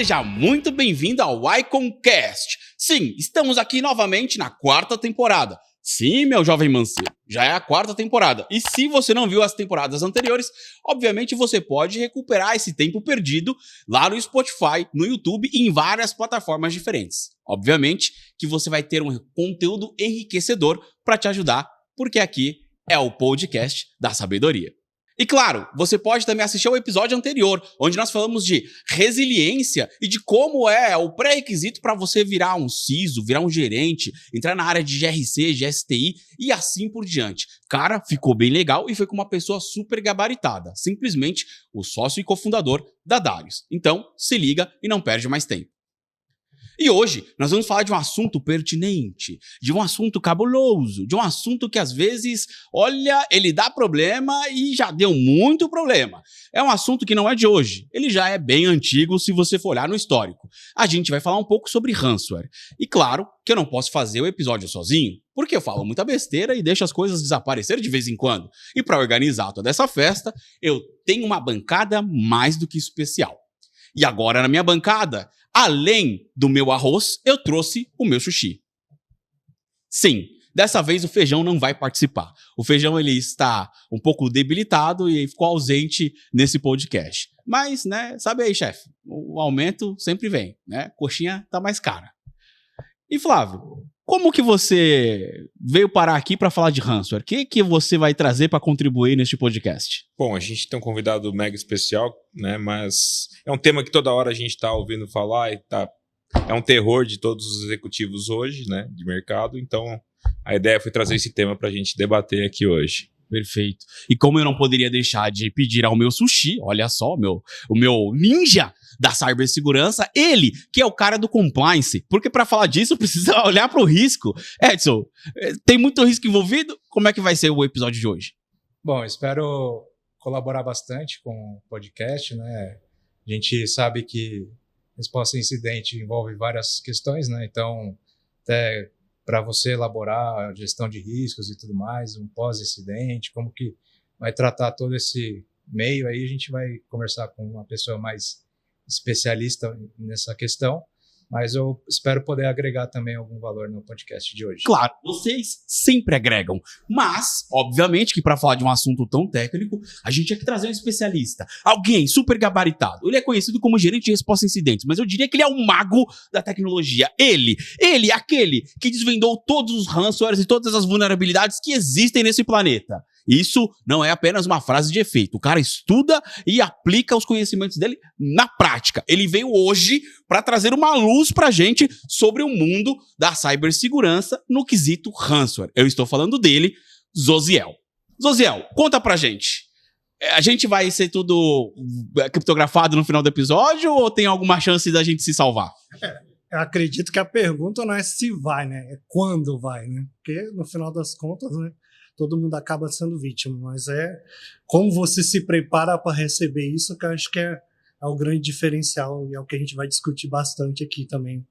Seja muito bem-vindo ao Iconcast. Sim, estamos aqui novamente na 4ª temporada. Sim, meu jovem mancebo, já é a 4ª temporada. E se você não viu as temporadas anteriores, obviamente você pode recuperar esse tempo perdido lá no Spotify, no YouTube e em várias plataformas diferentes. Obviamente que você vai ter um conteúdo enriquecedor para te ajudar, porque aqui é o podcast da sabedoria. E claro, você pode também assistir ao episódio anterior, onde nós falamos de resiliência e de como é o pré-requisito para você virar um CISO, virar um gerente, entrar na área de GRC, GSTI e assim por diante. Cara, ficou bem legal e foi com uma pessoa super gabaritada, simplesmente o sócio e cofundador da Darius. Então, se liga e não perde mais tempo. E hoje nós vamos falar de um assunto pertinente, de um assunto cabuloso, de um assunto que às vezes, olha, ele dá problema e já deu muito problema. É um assunto que não é de hoje, ele já é bem antigo se você for olhar no histórico. A gente vai falar um pouco sobre ransomware. E claro que eu não posso fazer o episódio sozinho, porque eu falo muita besteira e deixo as coisas desaparecer de vez em quando. E para organizar toda essa festa, eu tenho uma bancada mais do que especial. E agora na minha bancada, além do meu arroz, eu trouxe o meu sushi. Sim, dessa vez o Feijão não vai participar. O Feijão ele está um pouco debilitado e ficou ausente nesse podcast. Mas, né, sabe aí, chefe, o aumento sempre vem, né? Coxinha tá mais cara. E Flávio, como que você veio parar aqui para falar de ransomware? O que você vai trazer para contribuir neste podcast? Bom, a gente tem um convidado mega especial, né? Mas é um tema que toda hora a gente está ouvindo falar e é um terror de todos os executivos hoje, né? De mercado. Então, a ideia foi trazer esse tema para a gente debater aqui hoje. Perfeito. E como eu não poderia deixar de pedir ao meu sushi, olha só, o meu ninja da cibersegurança, ele, que é o cara do compliance, porque para falar disso precisa olhar para o risco. Edson, tem muito risco envolvido? Como é que vai ser o episódio de hoje? Bom, espero colaborar bastante com o podcast, né? A gente sabe que resposta a incidente envolve várias questões, né? Então, até para você elaborar a gestão de riscos e tudo mais, um pós-incidente, como que vai tratar todo esse meio aí, a gente vai conversar com uma pessoa mais especialista nessa questão, mas eu espero poder agregar também algum valor no podcast de hoje. Claro, vocês sempre agregam, mas, obviamente que para falar de um assunto tão técnico, a gente tinha que trazer um especialista, alguém super gabaritado. Ele é conhecido como gerente de resposta a incidentes, mas eu diria que ele é um mago da tecnologia. Ele, aquele que desvendou todos os ransomwares e todas as vulnerabilidades que existem nesse planeta. Isso não é apenas uma frase de efeito. O cara estuda e aplica os conhecimentos dele na prática. Ele veio hoje para trazer uma luz pra gente sobre o mundo da cibersegurança no quesito ransomware. Eu estou falando dele, Zosiel. Zosiel, conta pra gente. A gente vai ser tudo criptografado no final do episódio ou tem alguma chance da gente se salvar? Eu acredito que a pergunta não é se vai, né? É quando vai, né? Porque no final das contas, né? Todo mundo acaba sendo vítima, mas é como você se prepara para receber isso que eu acho que é o grande diferencial e é o que a gente vai discutir bastante aqui também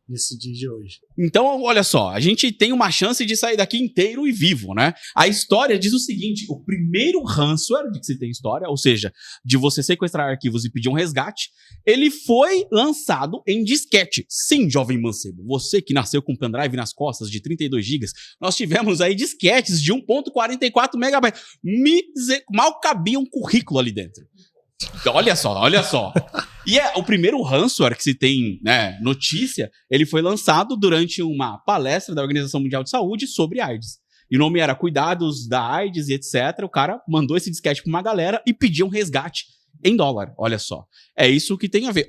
nesse dia de hoje. Então, olha só, a gente tem uma chance de sair daqui inteiro e vivo, né? A história diz o seguinte, o primeiro ransomware de que se tem história, ou seja, de você sequestrar arquivos e pedir um resgate, ele foi lançado em disquete. Sim, jovem mancebo, você que nasceu com pendrive nas costas de 32 GB, nós tivemos aí disquetes de 1.44 MB. Mal cabia um currículo ali dentro. Olha só. E o primeiro ransomware que se tem, né, notícia, ele foi lançado durante uma palestra da Organização Mundial de Saúde sobre AIDS. E o nome era Cuidados da AIDS e etc. O cara mandou esse disquete para uma galera e pediu um resgate em dólar. Olha só. É isso que tem a ver.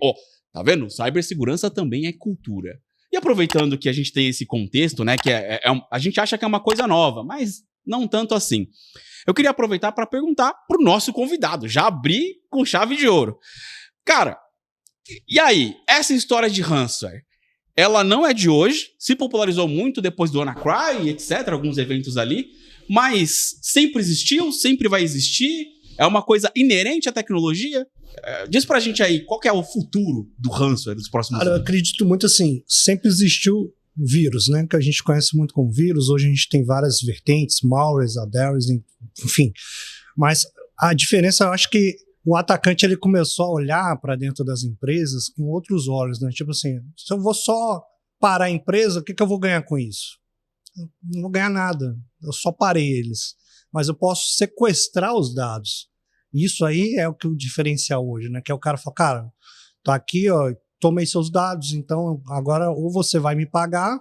Tá vendo? Cibersegurança também é cultura. E aproveitando que a gente tem esse contexto, né, que a gente acha que é uma coisa nova, mas não tanto assim. Eu queria aproveitar para perguntar pro nosso convidado, já abri com chave de ouro. Cara, e aí, essa história de ransomware, ela não é de hoje, se popularizou muito depois do WannaCry, etc., alguns eventos ali, mas sempre existiu, sempre vai existir, é uma coisa inerente à tecnologia? Diz pra gente aí, qual que é o futuro do ransomware dos próximos anos? Eu acredito muito assim, sempre existiu vírus, né, que a gente conhece muito como vírus, hoje a gente tem várias vertentes, malwares, adwares, enfim, mas a diferença, eu acho que o atacante ele começou a olhar para dentro das empresas com outros olhos, né? Tipo assim, se eu vou só parar a empresa, o que eu vou ganhar com isso? Eu não vou ganhar nada, eu só parei eles. Mas eu posso sequestrar os dados. Isso aí é o que o diferencial hoje, né? Que é o cara fala, cara, tô aqui, ó, tomei seus dados, então agora ou você vai me pagar,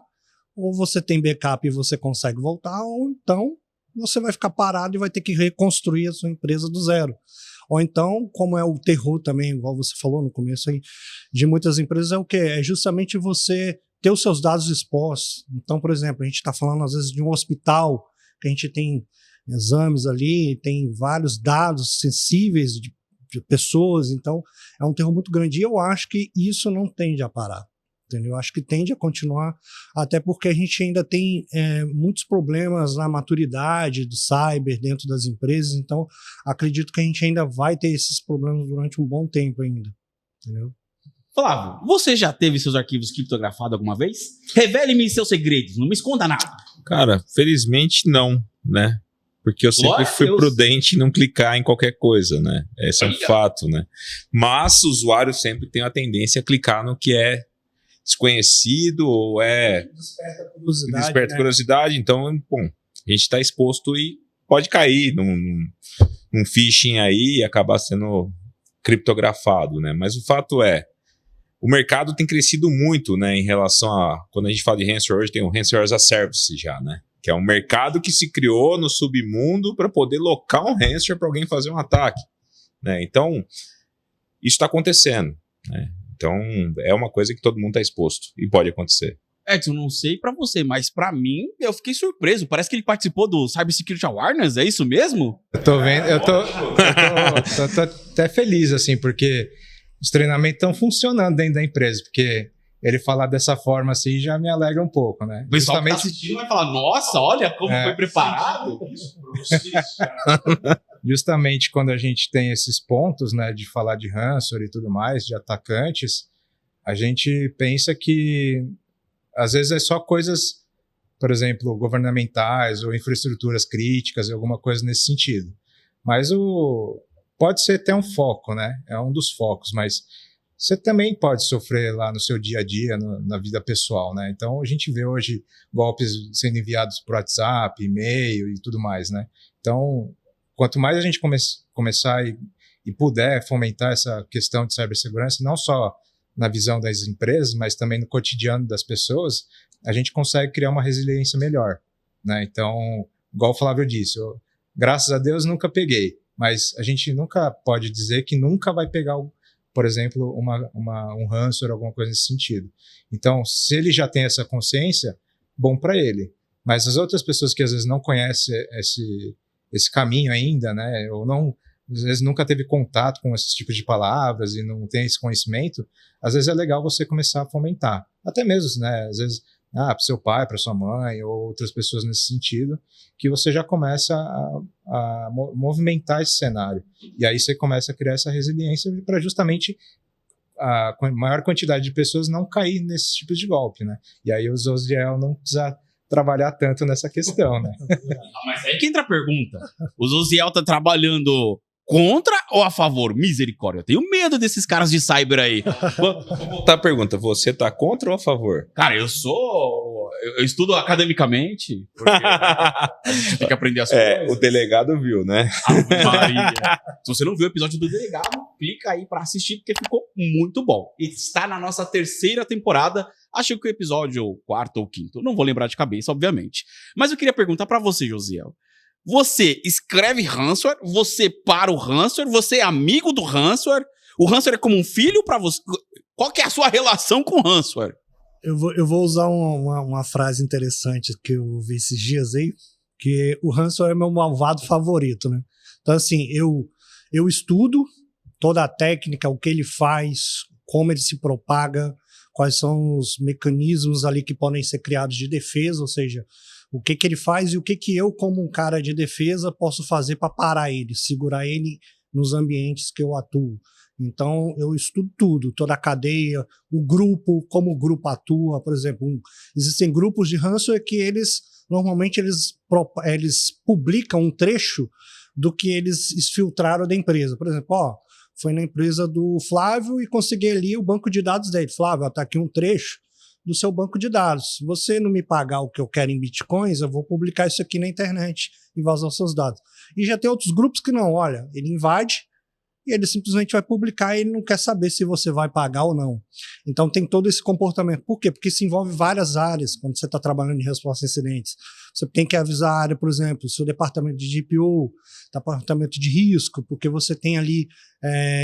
ou você tem backup e você consegue voltar, ou então você vai ficar parado e vai ter que reconstruir a sua empresa do zero. Ou então, como é o terror também, igual você falou no começo aí, de muitas empresas, é o quê? É justamente você ter os seus dados expostos. Então, por exemplo, a gente está falando às vezes de um hospital, que a gente tem exames ali, tem vários dados sensíveis de pessoas, então é um terror muito grande. E eu acho que isso não tende a parar. Entendeu? Acho que tende a continuar, até porque a gente ainda tem muitos problemas na maturidade do cyber dentro das empresas, então acredito que a gente ainda vai ter esses problemas durante um bom tempo ainda. Entendeu? Flávio, você já teve seus arquivos criptografados alguma vez? Revele-me seus segredos, não me esconda nada. Cara, felizmente não, né? Porque eu sempre fui prudente em não clicar em qualquer coisa, né? Esse é um fato, né? Mas o usuário sempre tem a tendência a clicar no que é desconhecido ou desperta curiosidade. Então, bom, a gente está exposto e pode cair num phishing aí e acabar sendo criptografado, né? Mas o fato é, o mercado tem crescido muito, né, em relação a, quando a gente fala de ransomware, hoje tem o ransomware as a service já, né? Que é um mercado que se criou no submundo para poder locar um ransomware para alguém fazer um ataque, né? Então, isso está acontecendo, né? Então, é uma coisa que todo mundo está exposto e pode acontecer. Edson, não sei pra você, mas pra mim, eu fiquei surpreso. Parece que ele participou do Cyber Security Awareness, é isso mesmo? Eu tô vendo, eu tô até feliz, assim, porque os treinamentos estão funcionando dentro da empresa, porque ele falar dessa forma assim já me alegra um pouco, né? O pessoal que tá assistindo vai falar, nossa, olha como foi preparado. Justamente quando a gente tem esses pontos, né, de falar de ransomware e tudo mais, de atacantes, a gente pensa que às vezes é só coisas, por exemplo, governamentais ou infraestruturas críticas, alguma coisa nesse sentido. Mas pode ser até um foco, né? É um dos focos, mas você também pode sofrer lá no seu dia a dia, na vida pessoal, né? Então a gente vê hoje golpes sendo enviados por WhatsApp, e-mail e tudo mais, né? Então, quanto mais a gente começar e puder fomentar essa questão de cibersegurança, não só na visão das empresas, mas também no cotidiano das pessoas, a gente consegue criar uma resiliência melhor, né? Então, igual o Flávio disse, graças a Deus nunca peguei, mas a gente nunca pode dizer que nunca vai pegar, por exemplo, um ransomware, alguma coisa nesse sentido. Então, se ele já tem essa consciência, bom para ele. Mas as outras pessoas que às vezes não conhecem esse caminho ainda, né, ou não, às vezes nunca teve contato com esses tipos de palavras e não tem esse conhecimento, às vezes é legal você começar a fomentar. Até mesmo, né, às vezes, para seu pai, para sua mãe, ou outras pessoas nesse sentido, que você já começa a movimentar esse cenário. E aí você começa a criar essa resiliência para justamente a maior quantidade de pessoas não cair nesses tipos de golpe, né? E aí os Oziel não precisam trabalhar tanto nessa questão, né? Mas aí que entra a pergunta. O Oziel tá trabalhando contra ou a favor? Misericórdia, eu tenho medo desses caras de cyber aí. Vou voltar a pergunta, você tá contra ou a favor? Cara, eu estudo academicamente, porque a gente tem que aprender as coisas. O delegado viu, né? Ave Maria. Se você não viu o episódio do delegado, clica aí pra assistir, porque ficou muito bom. E está na nossa 3ª temporada, acho que o episódio 4º ou 5º, não vou lembrar de cabeça, obviamente. Mas eu queria perguntar pra você, Josiel. Você escreve ransomware, você para o ransomware, você é amigo do ransomware, o ransomware é como um filho pra você. Qual que é a sua relação com o ransomware? Eu vou usar uma frase interessante que eu vi esses dias aí, que o ransomware é meu malvado favorito, né? Então, assim, eu estudo toda a técnica, o que ele faz, como ele se propaga, quais são os mecanismos ali que podem ser criados de defesa, ou seja, o que ele faz e o que eu, como um cara de defesa, posso fazer para parar ele, segurar ele nos ambientes que eu atuo. Então, eu estudo tudo, toda a cadeia, o grupo, como o grupo atua, por exemplo. Existem grupos de ransomware que normalmente eles publicam um trecho do que eles exfiltraram da empresa. Por exemplo, foi na empresa do Flávio e consegui ali o banco de dados dele. Flávio, está aqui um trecho do seu banco de dados. Se você não me pagar o que eu quero em bitcoins, eu vou publicar isso aqui na internet e vazar os seus dados. E já tem outros grupos que não, olha, ele invade e ele simplesmente vai publicar e ele não quer saber se você vai pagar ou não. Então tem todo esse comportamento. Por quê? Porque isso envolve várias áreas quando você está trabalhando em resposta a incidentes. Você tem que avisar a área, por exemplo, o seu departamento de GPO, departamento de risco, porque você tem ali,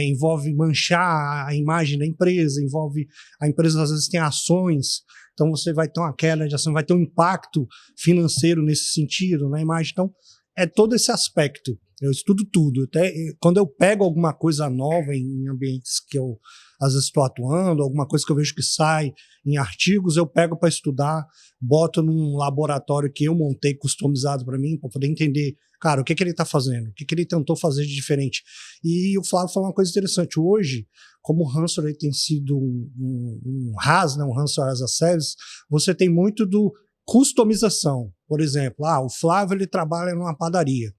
envolve manchar a imagem da empresa, envolve a empresa às vezes tem ações, então você vai ter uma queda de ação, vai ter um impacto financeiro nesse sentido na imagem. Então é todo esse aspecto. Eu estudo tudo. Até quando eu pego alguma coisa nova em ambientes que eu às vezes estou atuando, alguma coisa que eu vejo que sai em artigos, eu pego para estudar, boto num laboratório que eu montei customizado para mim, para poder entender, cara, o que ele está fazendo, o que ele tentou fazer de diferente. E o Flávio falou uma coisa interessante. Hoje, como o ransomware tem sido um RAS, né, um Ransomware as a Service, você tem muito do customização. Por exemplo, o Flávio ele trabalha numa padaria.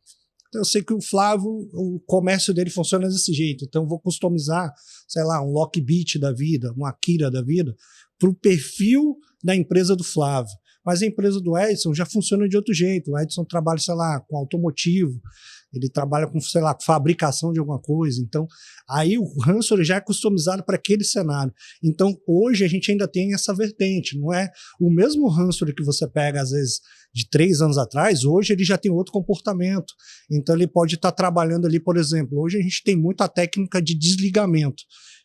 Então, eu sei que o Flávio, o comércio dele funciona desse jeito. Então, eu vou customizar, sei lá, um Lockbit da vida, um Akira da vida, para o perfil da empresa do Flávio. Mas a empresa do Edson já funciona de outro jeito. O Edson trabalha, sei lá, com automotivo, ele trabalha com, sei lá, com fabricação de alguma coisa. Então, aí o ransomware já é customizado para aquele cenário. Então, hoje a gente ainda tem essa vertente. Não é o mesmo ransomware que você pega, às vezes, de 3 anos atrás, hoje ele já tem outro comportamento. Então, ele pode estar trabalhando ali, por exemplo, hoje a gente tem muita técnica de desligamento,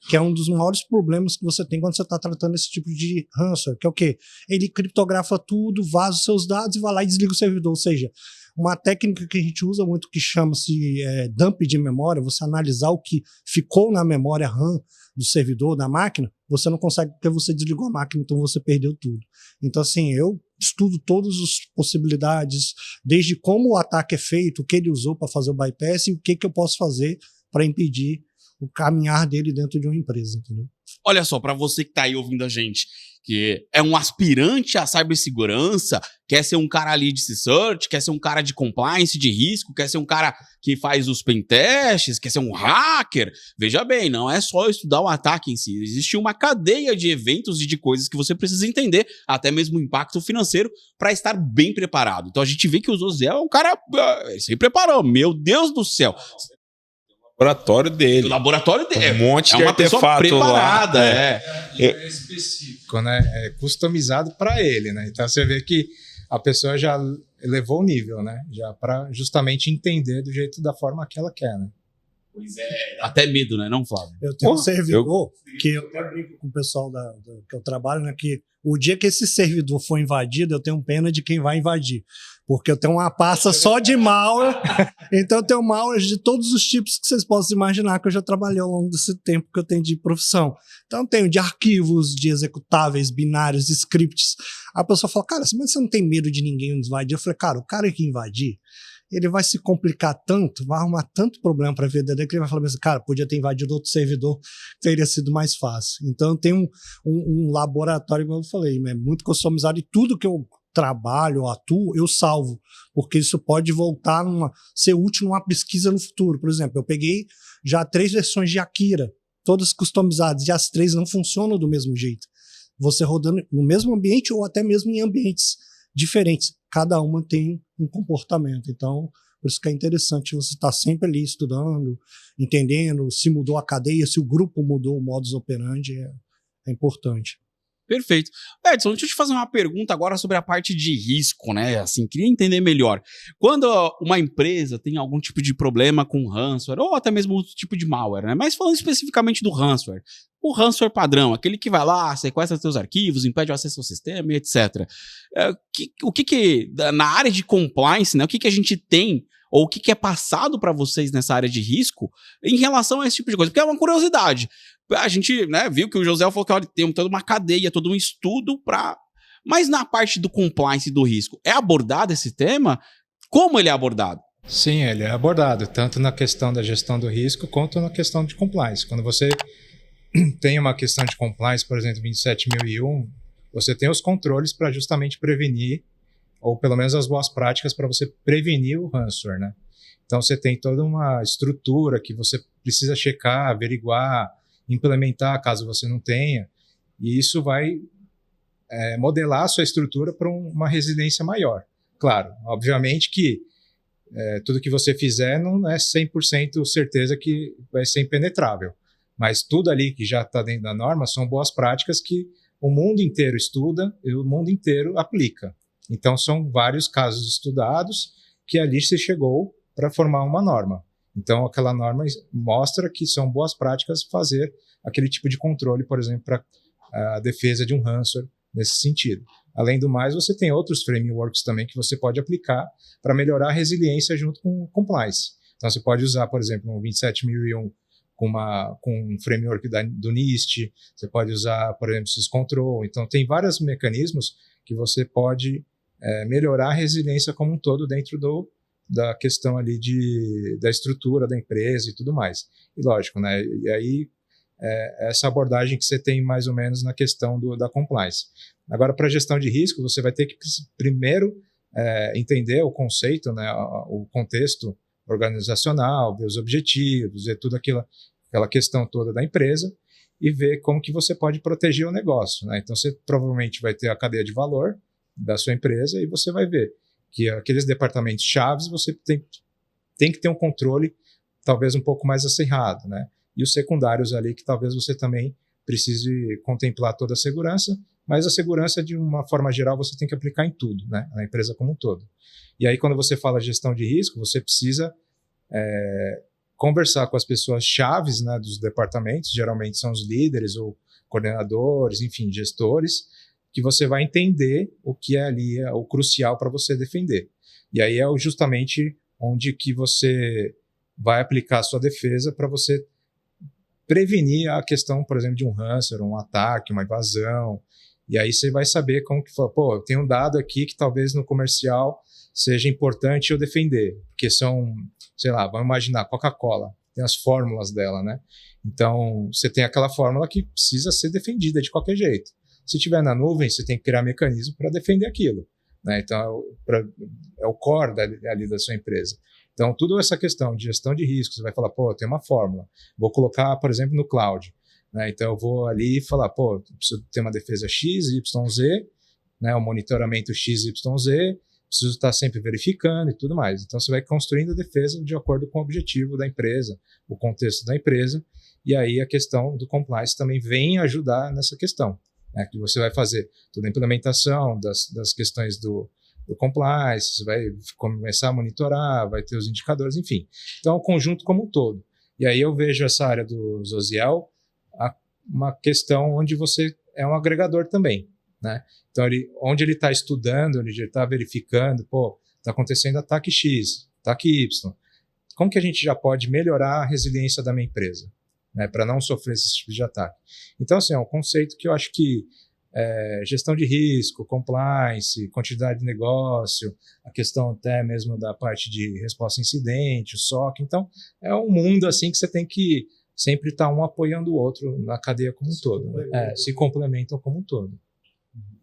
que é um dos maiores problemas que você tem quando você está tratando esse tipo de ransomware, que é o quê? Ele criptografa tudo, vaza os seus dados e vai lá e desliga o servidor. Ou seja, uma técnica que a gente usa muito que chama-se dump de memória, você analisar o que ficou na memória RAM do servidor, da máquina, você não consegue porque você desligou a máquina, então você perdeu tudo. Então, assim, eu estudo todas as possibilidades, desde como o ataque é feito, o que ele usou para fazer o bypass e o que eu posso fazer para impedir o caminhar dele dentro de uma empresa, entendeu? Olha só, para você que tá aí ouvindo a gente, que é um aspirante à cibersegurança, quer ser um cara ali de search, quer ser um cara de compliance, de risco, quer ser um cara que faz os pentests, quer ser um hacker, veja bem, não é só estudar o ataque em si, existe uma cadeia de eventos e de coisas que você precisa entender, até mesmo o impacto financeiro, para estar bem preparado. Então a gente vê que o Josiel é um cara, ele se preparou, meu Deus do céu. Laboratório dele. O laboratório dele. Um monte de uma pessoa preparada, lá. É específico, né? É customizado para ele, né? Então você vê que a pessoa já elevou o nível, né? Já para justamente entender do jeito da forma que ela quer, né? Pois é. Até medo, né, não, Flávio? Eu tenho um servidor que eu até brinco com o pessoal que eu trabalho, né? Que o dia que esse servidor for invadido, eu tenho pena de quem vai invadir. Porque eu tenho uma pasta só de malware, então eu tenho malware de todos os tipos que vocês possam imaginar que eu já trabalhei ao longo desse tempo que eu tenho de profissão. Então eu tenho de arquivos, de executáveis, binários, scripts. A pessoa fala, cara, mas você não tem medo de ninguém invadir? Eu falei, cara, o cara que invadir, ele vai se complicar tanto, vai arrumar tanto problema para a vida dele que ele vai falar assim, cara, podia ter invadido outro servidor, teria sido mais fácil. Então tem um laboratório, como eu falei, é muito customizado e tudo que eu trabalho, atuo, eu salvo, porque isso pode voltar ser útil numa pesquisa no futuro. Por exemplo, eu peguei já 3 versões de Akira, todas customizadas, e as 3 não funcionam do mesmo jeito. Você rodando no mesmo ambiente ou até mesmo em ambientes diferentes. Cada uma tem um comportamento. Então, por isso que é interessante você estar sempre ali estudando, entendendo se mudou a cadeia, se o grupo mudou o modus operandi, é importante. Perfeito. Edson, deixa eu te fazer uma pergunta agora sobre a parte de risco, né? Assim, queria entender melhor. Quando uma empresa tem algum tipo de problema com ransomware, ou até mesmo outro tipo de malware, né? Mas falando especificamente do ransomware, o ransomware padrão, aquele que vai lá, sequestra seus arquivos, impede o acesso ao sistema e etc. Na área de compliance, né? O que a gente tem, ou o que é passado para vocês nessa área de risco em relação a esse tipo de coisa? Porque é uma curiosidade. A gente, né, viu que o José falou que olha, tem toda uma cadeia, todo um estudo para... Mas na parte do compliance e do risco, é abordado esse tema? Como ele é abordado? Sim, ele é abordado, tanto na questão da gestão do risco, quanto na questão de compliance. Quando você tem uma questão de compliance, por exemplo, 27001, você tem os controles para justamente prevenir, ou pelo menos as boas práticas para você prevenir o ransomware, né? Então você tem toda uma estrutura que você precisa checar, averiguar, implementar caso você não tenha, e isso vai modelar a sua estrutura para uma resiliência maior. Claro, obviamente que tudo que você fizer não é 100% certeza que vai ser impenetrável, mas tudo ali que já está dentro da norma são boas práticas que o mundo inteiro estuda e o mundo inteiro aplica. Então são vários casos estudados que ali se chegou para formar uma norma. Então aquela norma mostra que são boas práticas fazer aquele tipo de controle, por exemplo, para a defesa de um ransomware nesse sentido. Além do mais, você tem outros frameworks também que você pode aplicar para melhorar a resiliência junto com compliance. Então, você pode usar, por exemplo, um 27001 com um framework do NIST, você pode usar, por exemplo, syscontrol. Então, tem vários mecanismos que você pode melhorar a resiliência como um todo dentro da questão ali da estrutura da empresa e tudo mais. E lógico, né? E aí, essa abordagem que você tem mais ou menos na questão da compliance. Agora, para a gestão de risco, você vai ter que primeiro entender o conceito, né, o contexto organizacional, ver os objetivos, ver tudo aquela questão toda da empresa e ver como que você pode proteger o negócio, né? Então, você provavelmente vai ter a cadeia de valor da sua empresa e você vai ver que aqueles departamentos chaves você tem que ter um controle talvez um pouco mais acirrado, né? E os secundários ali que talvez você também precise contemplar toda a segurança, mas a segurança de uma forma geral você tem que aplicar em tudo, né? Na empresa como um todo. E aí quando você fala gestão de risco, você precisa conversar com as pessoas chaves, né, dos departamentos, geralmente são os líderes ou coordenadores, enfim, gestores, que você vai entender o que é ali o crucial para você defender. E aí é justamente onde que você vai aplicar a sua defesa para você prevenir a questão, por exemplo, de um ransomware, um ataque, uma invasão. E aí você vai saber como que fala, pô, eu tenho um dado aqui que talvez no comercial seja importante eu defender, porque são, sei lá, vamos imaginar, Coca-Cola, tem as fórmulas dela, né? Então, você tem aquela fórmula que precisa ser defendida de qualquer jeito. Se tiver na nuvem, você tem que criar mecanismo para defender aquilo, né? Então, é o core ali da sua empresa. Então, tudo essa questão de gestão de risco, você vai falar, pô, tem uma fórmula, vou colocar, por exemplo, no cloud, né? Então, eu vou ali falar, pô, preciso ter uma defesa X, Y, Z, né? Um monitoramento X, Y, Z, preciso estar sempre verificando e tudo mais. Então, você vai construindo a defesa de acordo com o objetivo da empresa, o contexto da empresa, e aí a questão do compliance também vem ajudar nessa questão, né? Que você vai fazer toda a implementação das questões do compliance, você vai começar a monitorar, vai ter os indicadores, enfim. Então, é um conjunto como um todo. E aí eu vejo essa área do Zosiel uma questão onde você é um agregador também, né? Então, onde ele está estudando, onde ele está verificando, pô, está acontecendo ataque X, ataque Y. Como que a gente já pode melhorar a resiliência da minha empresa, né, para não sofrer esse tipo de ataque? Então, assim, é um conceito que eu acho que gestão de risco, compliance, continuidade de negócio, a questão até mesmo da parte de resposta a incidente, o SOC. Então, é um mundo assim que você tem que sempre estar um apoiando o outro na cadeia como um todo. Se complementam como um todo.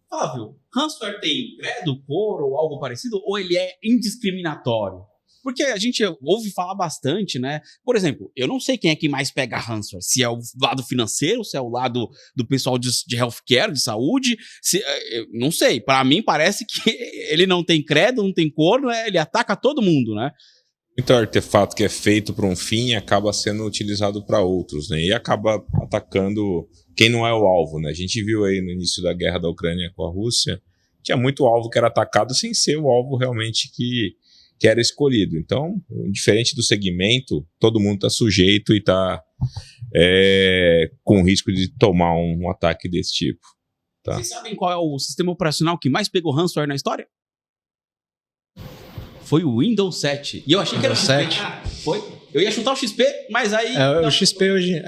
Flávio, ransomware tem credo, cor ou algo parecido? Ou ele é indiscriminatório? Porque a gente ouve falar bastante, né? Por exemplo, eu não sei quem é que mais pega ransomware. Se é o lado financeiro, se é o lado do pessoal de healthcare, de saúde. Eu não sei. Para mim, parece que ele não tem credo, não tem cor, né? Ele ataca todo mundo, né? Muito artefato que é feito para um fim acaba sendo utilizado para outros, né? E acaba atacando quem não é o alvo, né? A gente viu aí no início da guerra da Ucrânia com a Rússia, tinha muito alvo que era atacado sem ser o alvo realmente que era escolhido. Então, diferente do segmento, todo mundo está sujeito e está com risco de tomar um ataque desse tipo. Tá? Vocês sabem qual é o sistema operacional que mais pegou ransomware na história? Foi o Windows 7. E eu achei que era o XP. 7. Foi? Eu ia chutar o XP, mas aí... O XP hoje...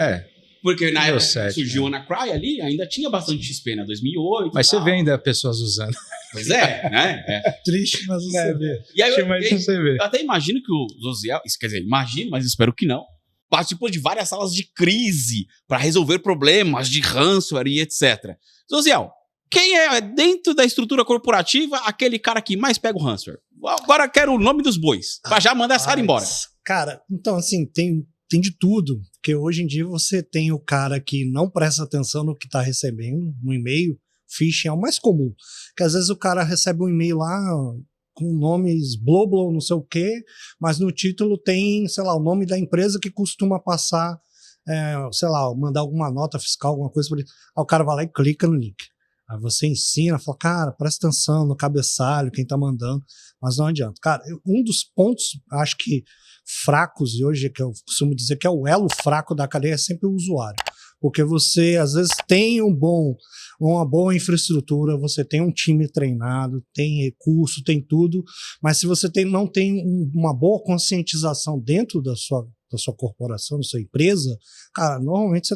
Porque na época que 7, surgiu o WannaCry ali, ainda tinha bastante XP, né? 2008. Mas você vê ainda pessoas usando. Pois né? Triste, mas você vê. E aí você vê. eu até imagino que o Zosiel, quer dizer, imagino, mas espero que não, participou de várias salas de crise para resolver problemas de ransomware e etc. Zosiel, quem é dentro da estrutura corporativa aquele cara que mais pega o ransomware? Agora quero o nome dos bois, pra já mandar essa cara embora. Cara, então assim, tem de tudo, porque hoje em dia você tem o cara que não presta atenção no que tá recebendo, um e-mail, phishing é o mais comum, que às vezes o cara recebe um e-mail lá com nomes bloblo, não sei o quê, mas no título tem, sei lá, o nome da empresa que costuma passar, sei lá, mandar alguma nota fiscal, alguma coisa, aí o cara vai lá e clica no link. Aí você ensina, fala, cara, presta atenção no cabeçalho, quem tá mandando, mas não adianta. Cara, um dos pontos, acho que fracos, e hoje que eu costumo dizer que é o elo fraco da cadeia, é sempre o usuário. Porque você, às vezes, tem uma boa infraestrutura, você tem um time treinado, tem recurso, tem tudo, mas se você não tem uma boa conscientização dentro da sua corporação, da sua empresa, cara, normalmente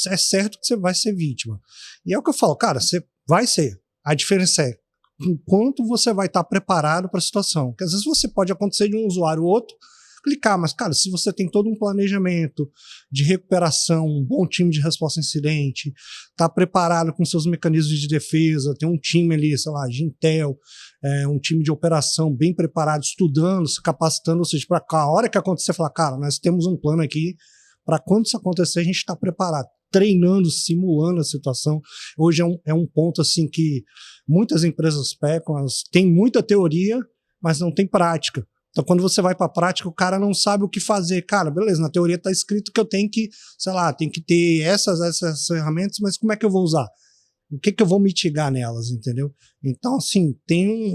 é certo que você vai ser vítima. E é o que eu falo, cara, você vai ser. A diferença é o quanto você vai estar preparado para a situação. Porque às vezes você pode acontecer de um usuário ou outro clicar, mas, cara, se você tem todo um planejamento de recuperação, um bom time de resposta a incidente, tá preparado com seus mecanismos de defesa, tem um time ali, sei lá, de Intel, um time de operação bem preparado, estudando, se capacitando, ou seja, para a hora que acontecer, falar, cara, nós temos um plano aqui para quando isso acontecer, a gente está preparado, treinando, simulando a situação. Hoje é um ponto assim que muitas empresas pecam, elas têm muita teoria, mas não tem prática. Então, quando você vai para a prática, o cara não sabe o que fazer. Cara, beleza, na teoria está escrito que eu tenho que, sei lá, tem que ter essas ferramentas, mas como é que eu vou usar? O que eu vou mitigar nelas, entendeu? Então, assim, tem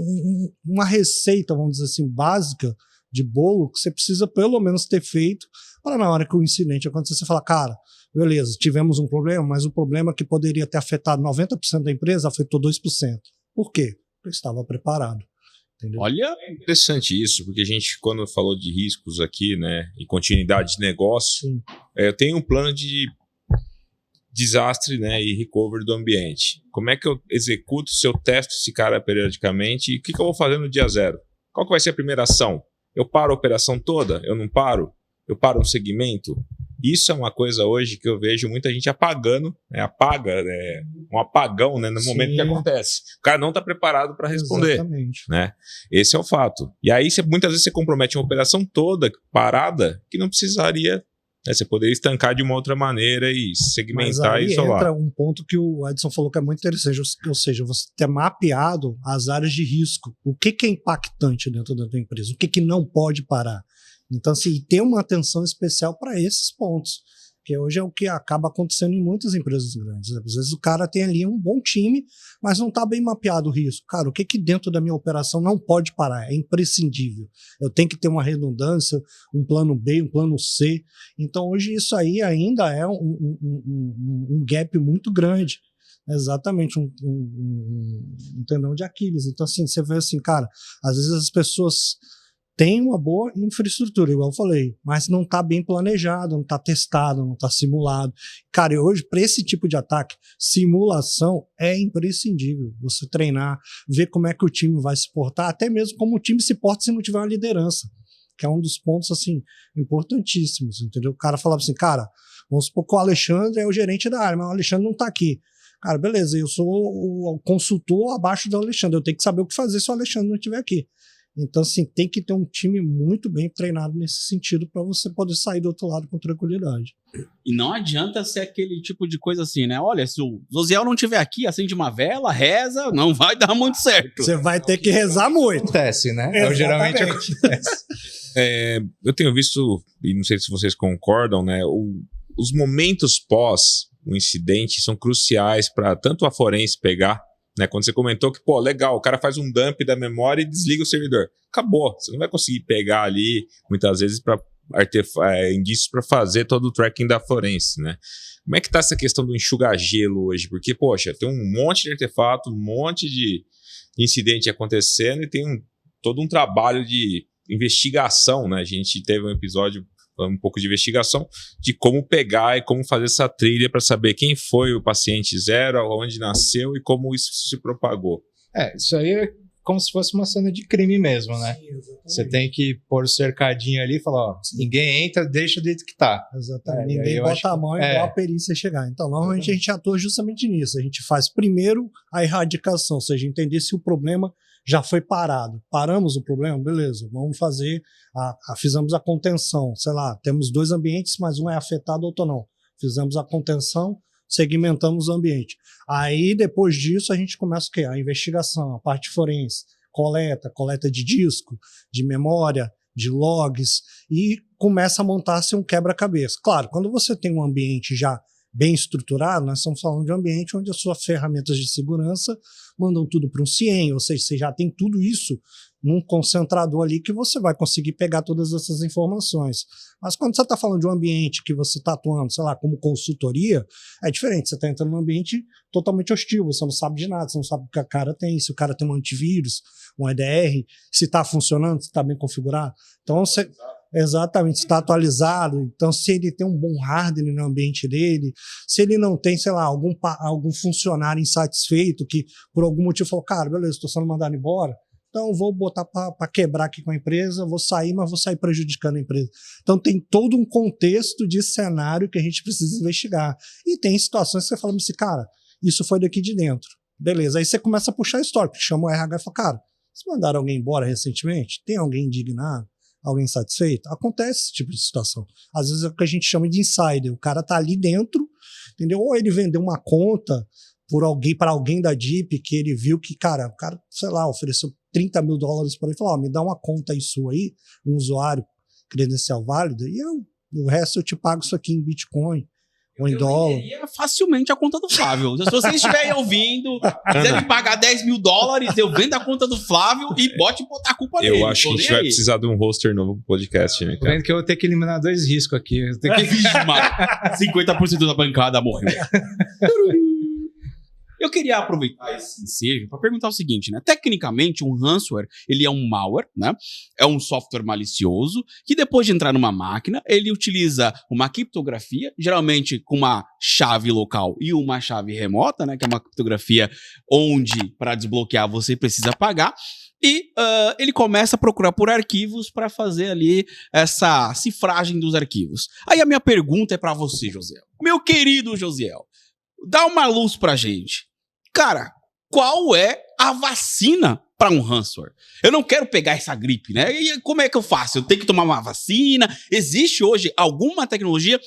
uma receita, vamos dizer assim, básica de bolo que você precisa pelo menos ter feito para na hora que o incidente acontecer, você falar, cara, beleza, tivemos um problema, mas o problema que poderia ter afetado 90% da empresa afetou 2%. Por quê? Porque eu estava preparado. Entendeu? Olha, é interessante isso, porque a gente, quando falou de riscos aqui, né, e continuidade de negócio, eu tenho um plano de desastre, né, e recovery do ambiente. Como é que eu executo se eu testo esse cara periodicamente e o que eu vou fazer no dia zero? Qual que vai ser a primeira ação? Eu paro a operação toda? Eu não paro? Eu paro um segmento? Isso é uma coisa hoje que eu vejo muita gente apagando, né? Apaga, né? Um apagão, né? No momento que acontece. O cara não está preparado para responder. Exatamente. Né? Esse é o fato. E aí, muitas vezes, você compromete uma operação toda parada que não precisaria. Né? Você poderia estancar de uma outra maneira e segmentar e isolar. Entra um ponto que o Edson falou que é muito interessante, ou seja, você ter mapeado as áreas de risco. O que é impactante dentro da tua empresa? O que não pode parar? Então, assim, ter uma atenção especial para esses pontos, que hoje é o que acaba acontecendo em muitas empresas grandes. Às vezes o cara tem ali um bom time, mas não está bem mapeado o risco. Cara, o que dentro da minha operação não pode parar? É imprescindível. Eu tenho que ter uma redundância, um plano B, um plano C. Então, hoje isso aí ainda é um gap muito grande. Exatamente, um tendão de Aquiles. Então, assim, você vê assim, cara, às vezes as pessoas tem uma boa infraestrutura, igual eu falei, mas não está bem planejado, não está testado, não está simulado. Cara, e hoje, para esse tipo de ataque, simulação é imprescindível. Você treinar, ver como é que o time vai se portar, até mesmo como o time se porta se não tiver uma liderança, que é um dos pontos, assim, importantíssimos, entendeu? O cara falava assim, cara, vamos supor que o Alexandre é o gerente da área, mas o Alexandre não está aqui. Cara, beleza, eu sou o consultor abaixo do Alexandre, eu tenho que saber o que fazer se o Alexandre não estiver aqui. Então, assim, tem que ter um time muito bem treinado nesse sentido para você poder sair do outro lado com tranquilidade. E não adianta ser aquele tipo de coisa assim, né? Olha, se o Zosiel não estiver aqui, acende uma vela, reza, não vai dar muito certo. Você vai ter que rezar muito. Acontece, né? Geralmente acontece. Eu tenho visto, e não sei se vocês concordam, né? Os momentos pós o incidente são cruciais para tanto a forense pegar, né, quando você comentou que, pô, legal, o cara faz um dump da memória e desliga o servidor. Acabou. Você não vai conseguir pegar ali, muitas vezes, para indícios para fazer todo o tracking da forense, né? Como é que tá essa questão do enxugar-gelo hoje? Porque, poxa, tem um monte de artefato, um monte de incidente acontecendo e tem todo um trabalho de investigação, né? A gente teve um episódio um pouco de investigação de como pegar e como fazer essa trilha para saber quem foi o paciente zero, onde nasceu e como isso se propagou. Isso aí é como se fosse uma cena de crime mesmo, né? Sim, exatamente. Você tem que pôr o cercadinho ali e falar, ó, ninguém entra, deixa do jeito que tá. Exatamente. É, Ninguém eu bota acho a mão igual a perícia chegar. Então, normalmente a gente atua justamente nisso. A gente faz primeiro a erradicação, ou seja, entender se o problema já foi parado. Paramos o problema? Beleza, vamos fazer, fizemos a contenção. Sei lá, temos 2 ambientes, mas um é afetado, outro não. Fizemos a contenção, segmentamos o ambiente. Aí, depois disso, a gente começa o quê? A investigação, a parte forense, coleta de disco, de memória, de logs, e começa a montar-se um quebra-cabeça. Claro, quando você tem um ambiente já bem estruturado, nós estamos falando de um ambiente onde as suas ferramentas de segurança mandam tudo para um CIEM, ou seja, você já tem tudo isso num concentrador ali que você vai conseguir pegar todas essas informações. Mas quando você está falando de um ambiente que você está atuando, sei lá, como consultoria, é diferente. Você está entrando num ambiente totalmente hostil, você não sabe de nada, você não sabe o que o cara tem, se o cara tem um antivírus, um EDR, se está funcionando, se está bem configurado. Então, você... Exatamente, está atualizado. Então, se ele tem um bom hardware no ambiente dele, se ele não tem, sei lá, algum funcionário insatisfeito que por algum motivo falou, cara, beleza, estou sendo mandado embora, então vou botar para quebrar aqui com a empresa, vou sair, mas vou sair prejudicando a empresa. Então, tem todo um contexto de cenário que a gente precisa investigar. E tem situações que você fala assim, cara, isso foi daqui de dentro. Beleza, aí você começa a puxar a história, chama o RH e fala, cara, vocês mandaram alguém embora recentemente? Tem alguém indignado? Alguém insatisfeito? Acontece esse tipo de situação. Às vezes é o que a gente chama de insider. O cara tá ali dentro, entendeu? Ou ele vendeu uma conta para alguém da DIP que ele viu que, cara, o cara, sei lá, ofereceu $30 mil para ele, falou, ó, me dá uma conta aí sua aí, um usuário credencial válido, e o resto eu te pago isso aqui em Bitcoin. Ou em dólar. Eu venderia facilmente a conta do Flávio. Se você estiver aí ouvindo, quiser me pagar $10 mil, eu vendo a conta do Flávio e botar a culpa nele. Eu acho que a gente vai precisar de um roster novo pro podcast, né, Tô cara? vendo que eu vou ter que eliminar 2 riscos aqui. Eu tenho que... Vixe, mano, 50% da bancada morreu. Eu queria aproveitar esse ensejo para perguntar o seguinte, né? Tecnicamente, um ransomware, ele é um malware, né? É um software malicioso que depois de entrar numa máquina, ele utiliza uma criptografia, geralmente com uma chave local e uma chave remota, né? Que é uma criptografia onde, para desbloquear, você precisa pagar. E ele começa a procurar por arquivos para fazer ali essa cifragem dos arquivos. Aí a minha pergunta é para você, Josiel. Meu querido Josiel, dá uma luz pra gente. Cara, qual é a vacina para um ransomware? Eu não quero pegar essa gripe, né? E como é que eu faço? Eu tenho que tomar uma vacina? Existe hoje alguma tecnologia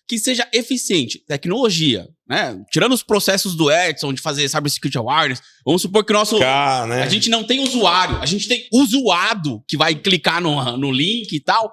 que seja eficiente? Tecnologia, né? Tirando os processos do Edson de fazer Cybersecurity Awareness, vamos supor que o nosso... né? A gente não tem usuário, a gente tem usuado que vai clicar no link e tal.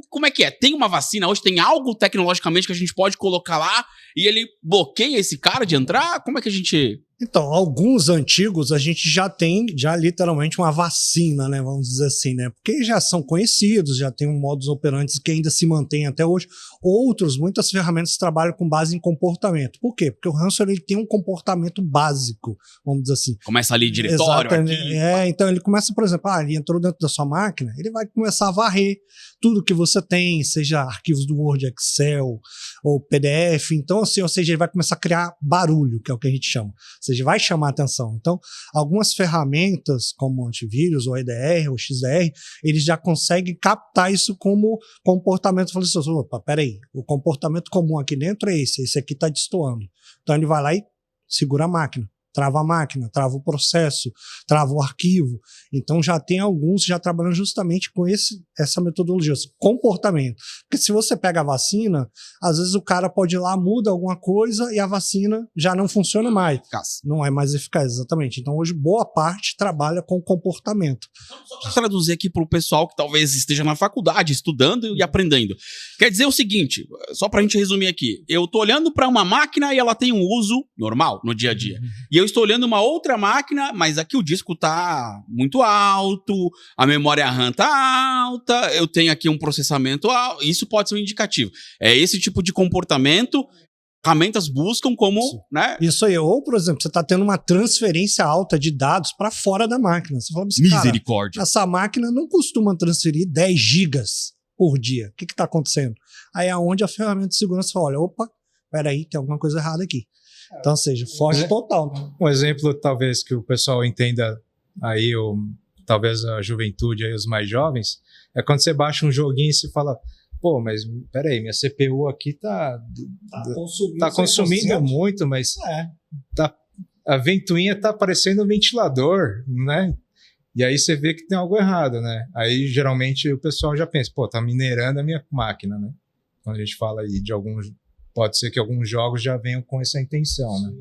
Como é que é? Tem uma vacina hoje? Tem algo tecnologicamente que a gente pode colocar lá e ele bloqueia esse cara de entrar? Como é que a gente... Então, alguns antigos a gente já tem, literalmente uma vacina, né? Vamos dizer assim, né? Porque já são conhecidos, já tem um modus operandi que ainda se mantém até hoje. Outros, muitas ferramentas trabalham com base em comportamento. Por quê? Porque o ransomware ele tem um comportamento básico, vamos dizer assim. Começa ali diretório, aqui... Então ele começa, por exemplo, ele entrou dentro da sua máquina, ele vai começar a varrer tudo que você tem, seja arquivos do Word, Excel ou PDF. Então, assim, ou seja, ele vai começar a criar barulho, que é o que a gente chama. Ou seja, vai chamar atenção. Então, algumas ferramentas como antivírus, ou EDR, ou XDR, eles já conseguem captar isso como comportamento. Falei assim, opa, peraí, o comportamento comum aqui dentro é esse aqui está destoando. Então, ele vai lá e segura a máquina trava o processo, trava o arquivo. Então já tem alguns já trabalhando justamente com essa metodologia, esse comportamento. Porque se você pega a vacina, às vezes o cara pode ir lá, muda alguma coisa e a vacina já não funciona mais. Não é mais eficaz, exatamente. Então hoje boa parte trabalha com comportamento. Só para traduzir aqui para o pessoal que talvez esteja na faculdade, estudando e aprendendo. Quer dizer o seguinte, só para a gente resumir aqui. Eu estou olhando para uma máquina e ela tem um uso normal no dia a dia. E eu estou olhando uma outra máquina, mas aqui o disco tá muito alto, a memória RAM tá alta, eu tenho aqui um processamento alto, isso pode ser um indicativo. É esse tipo de comportamento, ferramentas buscam como, né? Isso aí, ou por exemplo, você tá tendo uma transferência alta de dados para fora da máquina. Você fala assim, misericórdia. Essa máquina não costuma transferir 10 gigas por dia. O que tá acontecendo? Aí é onde a ferramenta de segurança fala, olha, opa, peraí, tem alguma coisa errada aqui. Então, ou seja, foge total. Né? Um exemplo, talvez, que o pessoal entenda aí talvez a juventude, aí os mais jovens, é quando você baixa um joguinho e se fala, pô, mas peraí, minha CPU aqui tá consumindo muito, mas a ventoinha tá parecendo um ventilador, né? E aí você vê que tem algo errado, né? Aí geralmente o pessoal já pensa, pô, tá minerando a minha máquina, né? Quando a gente fala aí de pode ser que alguns jogos já venham com essa intenção, né?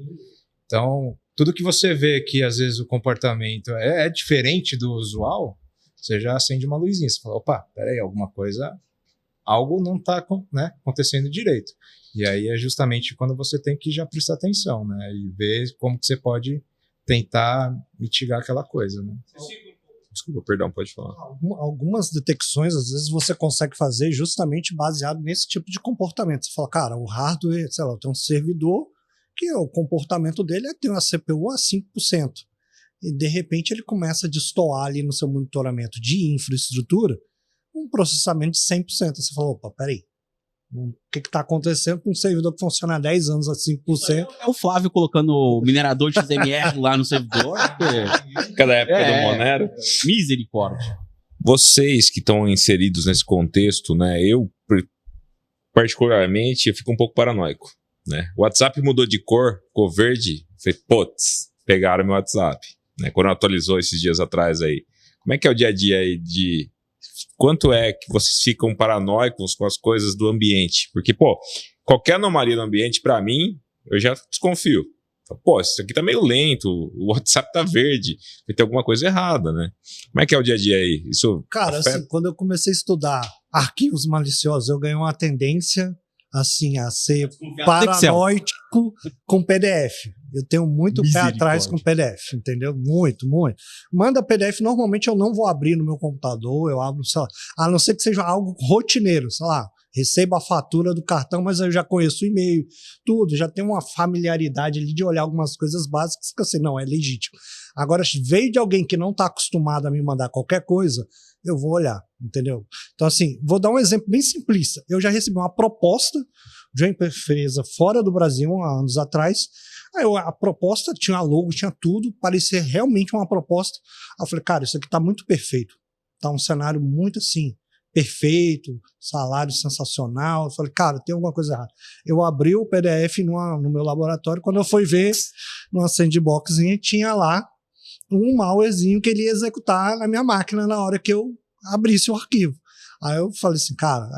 Então, tudo que você vê que às vezes o comportamento é diferente do usual, você já acende uma luzinha, você fala, opa, peraí, algo não está, né, acontecendo direito. E aí é justamente quando você tem que já prestar atenção, né, e ver como que você pode tentar mitigar aquela coisa, né. Desculpa, perdão, pode falar. Algumas detecções, às vezes, você consegue fazer justamente baseado nesse tipo de comportamento. Você fala, cara, o hardware, sei lá, tem um servidor que o comportamento dele é ter uma CPU a 5%. E, de repente, ele começa a destoar ali no seu monitoramento de infraestrutura um processamento de 100%. Você fala, opa, peraí, o que está acontecendo com um servidor que funciona há 10 anos a 5%? É o Flávio colocando o minerador de XMR lá no servidor. Cada época do Monero. Misericórdia. Vocês que estão inseridos nesse contexto, né? Eu, particularmente, eu fico um pouco paranoico, né? O WhatsApp mudou de cor, ficou verde. Falei, putz, pegaram meu WhatsApp, né? Quando atualizou esses dias atrás aí. Como é que é o dia a dia aí de... Quanto é que vocês ficam paranoicos com as coisas do ambiente? Porque, pô, qualquer anomalia no ambiente, pra mim, eu já desconfio. Pô, isso aqui tá meio lento, o WhatsApp tá verde, tem alguma coisa errada, né? Como é que é o dia a dia aí? Isso Cara, assim, quando eu comecei a estudar arquivos maliciosos, eu ganhei uma tendência, assim, a ser paranoico com PDF. Eu tenho muito pé atrás com PDF, entendeu? Muito, muito. Manda PDF, normalmente eu não vou abrir no meu computador, eu abro, sei lá, a não ser que seja algo rotineiro, sei lá, recebo a fatura do cartão, mas eu já conheço o e-mail, tudo, já tenho uma familiaridade ali de olhar algumas coisas básicas que assim, não, é legítimo. Agora, veio de alguém que não está acostumado a me mandar qualquer coisa, eu vou olhar, entendeu? Então, assim, vou dar um exemplo bem simplista. Eu já recebi uma proposta de uma empresa fora do Brasil, há anos atrás. Aí a proposta tinha logo, tinha tudo, parecia realmente uma proposta. Aí eu falei, cara, isso aqui tá muito perfeito. Tá um cenário muito assim, perfeito, salário sensacional. Eu falei, cara, tem alguma coisa errada. Eu abri o PDF no meu laboratório, quando eu fui ver numa sandboxzinha, tinha lá um malwarezinho que ele ia executar na minha máquina na hora que eu abrisse o arquivo. Aí eu falei assim, cara,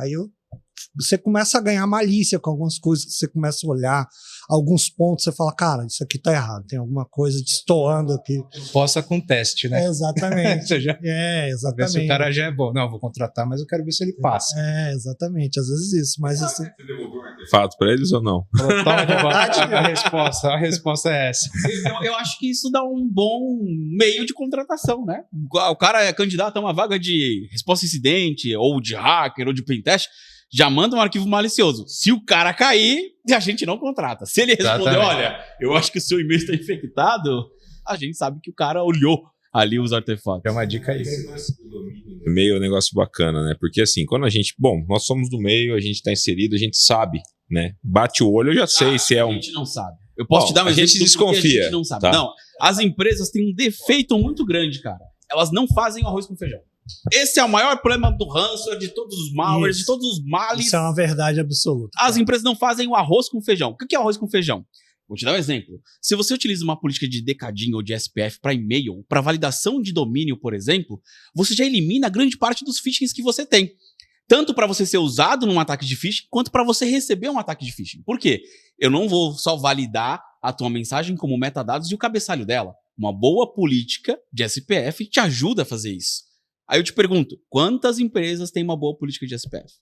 você começa a ganhar malícia com algumas coisas, que você começa a olhar alguns pontos, você fala, cara, isso aqui tá errado, tem alguma coisa destoando aqui. Possa com teste, né? Exatamente. Exatamente. Ver se o cara já é bom. Não, vou contratar, mas eu quero ver se ele passa. Exatamente. Às vezes isso, mas assim... Você devolveu um artefato pra eles ou não? Toma de volta a resposta é essa. Eu acho que isso dá um bom meio de contratação, né? O cara é candidato a uma vaga de resposta a incidente, ou de hacker, ou de pentest, já manda um arquivo malicioso. Se o cara cair, a gente não contrata. Se ele responder, olha, eu acho que o seu e-mail está infectado, a gente sabe que o cara olhou ali os artefatos. É uma dica aí. O meio é um negócio bacana, né? Porque assim, quando a gente... Bom, nós somos do meio, a gente está inserido, a gente sabe, né? Bate o olho, eu já sei se é um... A gente não sabe. Eu posso te dar um exemplo. A gente desconfia. A gente não sabe. Tá. Não, as empresas têm um defeito muito grande, cara. Elas não fazem arroz com feijão. Esse é o maior problema do ransomware, de todos os malwares, de todos os males. Isso é uma verdade absoluta. As empresas não fazem o arroz com feijão. O que é arroz com feijão? Vou te dar um exemplo. Se você utiliza uma política de decadinho ou de SPF para e-mail, para validação de domínio, por exemplo, você já elimina grande parte dos phishings que você tem. Tanto para você ser usado num ataque de phishing, quanto para você receber um ataque de phishing. Por quê? Eu não vou só validar a tua mensagem como metadados e o cabeçalho dela. Uma boa política de SPF te ajuda a fazer isso. Aí eu te pergunto, quantas empresas têm uma boa política de SPF?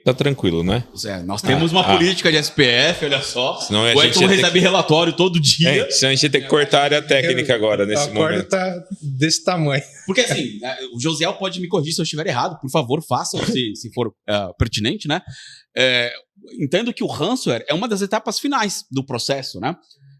Tá tranquilo, né? Nós temos uma política de SPF, olha só. Senão o Edson recebe relatório todo dia. Senão a gente tem que cortar a área técnica agora, nesse momento. A tá desse tamanho. Porque assim, o Josiel pode me corrigir se eu estiver errado, por favor, faça se for pertinente, né? Entendo que o ransomware é uma das etapas finais do processo, né?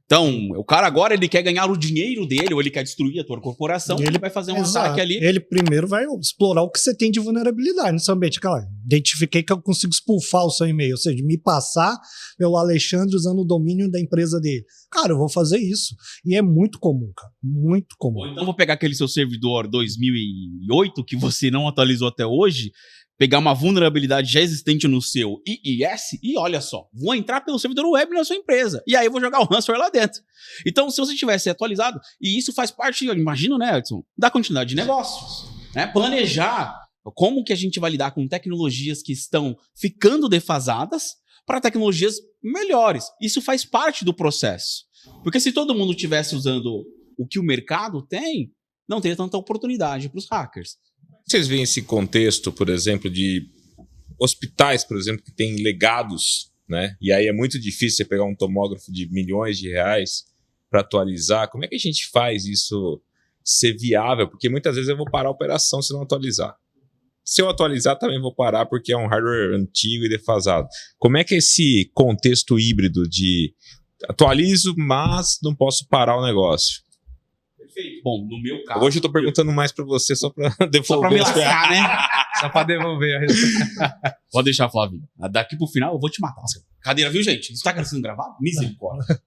Então, o cara agora ele quer ganhar o dinheiro dele, ou ele quer destruir a tua corporação, ele vai fazer um ataque ali. Ele primeiro vai explorar o que você tem de vulnerabilidade no seu ambiente. Cara, identifiquei que eu consigo expulsar o seu e-mail, ou seja, me passar pelo Alexandre usando o domínio da empresa dele. Cara, eu vou fazer isso. E é muito comum, cara. Muito comum. Ou então eu vou pegar aquele seu servidor 2008, que você não atualizou até hoje, pegar uma vulnerabilidade já existente no seu IIS e olha só, vou entrar pelo servidor web na sua empresa. E aí eu vou jogar o ransomware lá dentro. Então, se você tivesse atualizado, e isso faz parte, eu imagino, né, Edson, da continuidade de negócios. Né? Planejar como que a gente vai lidar com tecnologias que estão ficando defasadas para tecnologias melhores. Isso faz parte do processo. Porque se todo mundo estivesse usando o que o mercado tem, não teria tanta oportunidade para os hackers. Vocês veem esse contexto, por exemplo, de hospitais, por exemplo, que têm legados, né? E aí é muito difícil você pegar um tomógrafo de milhões de reais para atualizar. Como é que a gente faz isso ser viável? Porque muitas vezes eu vou parar a operação se não atualizar. Se eu atualizar, também vou parar porque é um hardware antigo e defasado. Como é que é esse contexto híbrido de atualizo, mas não posso parar o negócio? Perfeito. Bom, no meu caso... Hoje eu tô perguntando mais para você só para devolver. Só para me lascar, né? Só para devolver a resposta. Pode deixar, Flávio. Daqui pro final eu vou te matar. Cadeira, viu, gente? Isso tá sendo gravado? Misericórdia.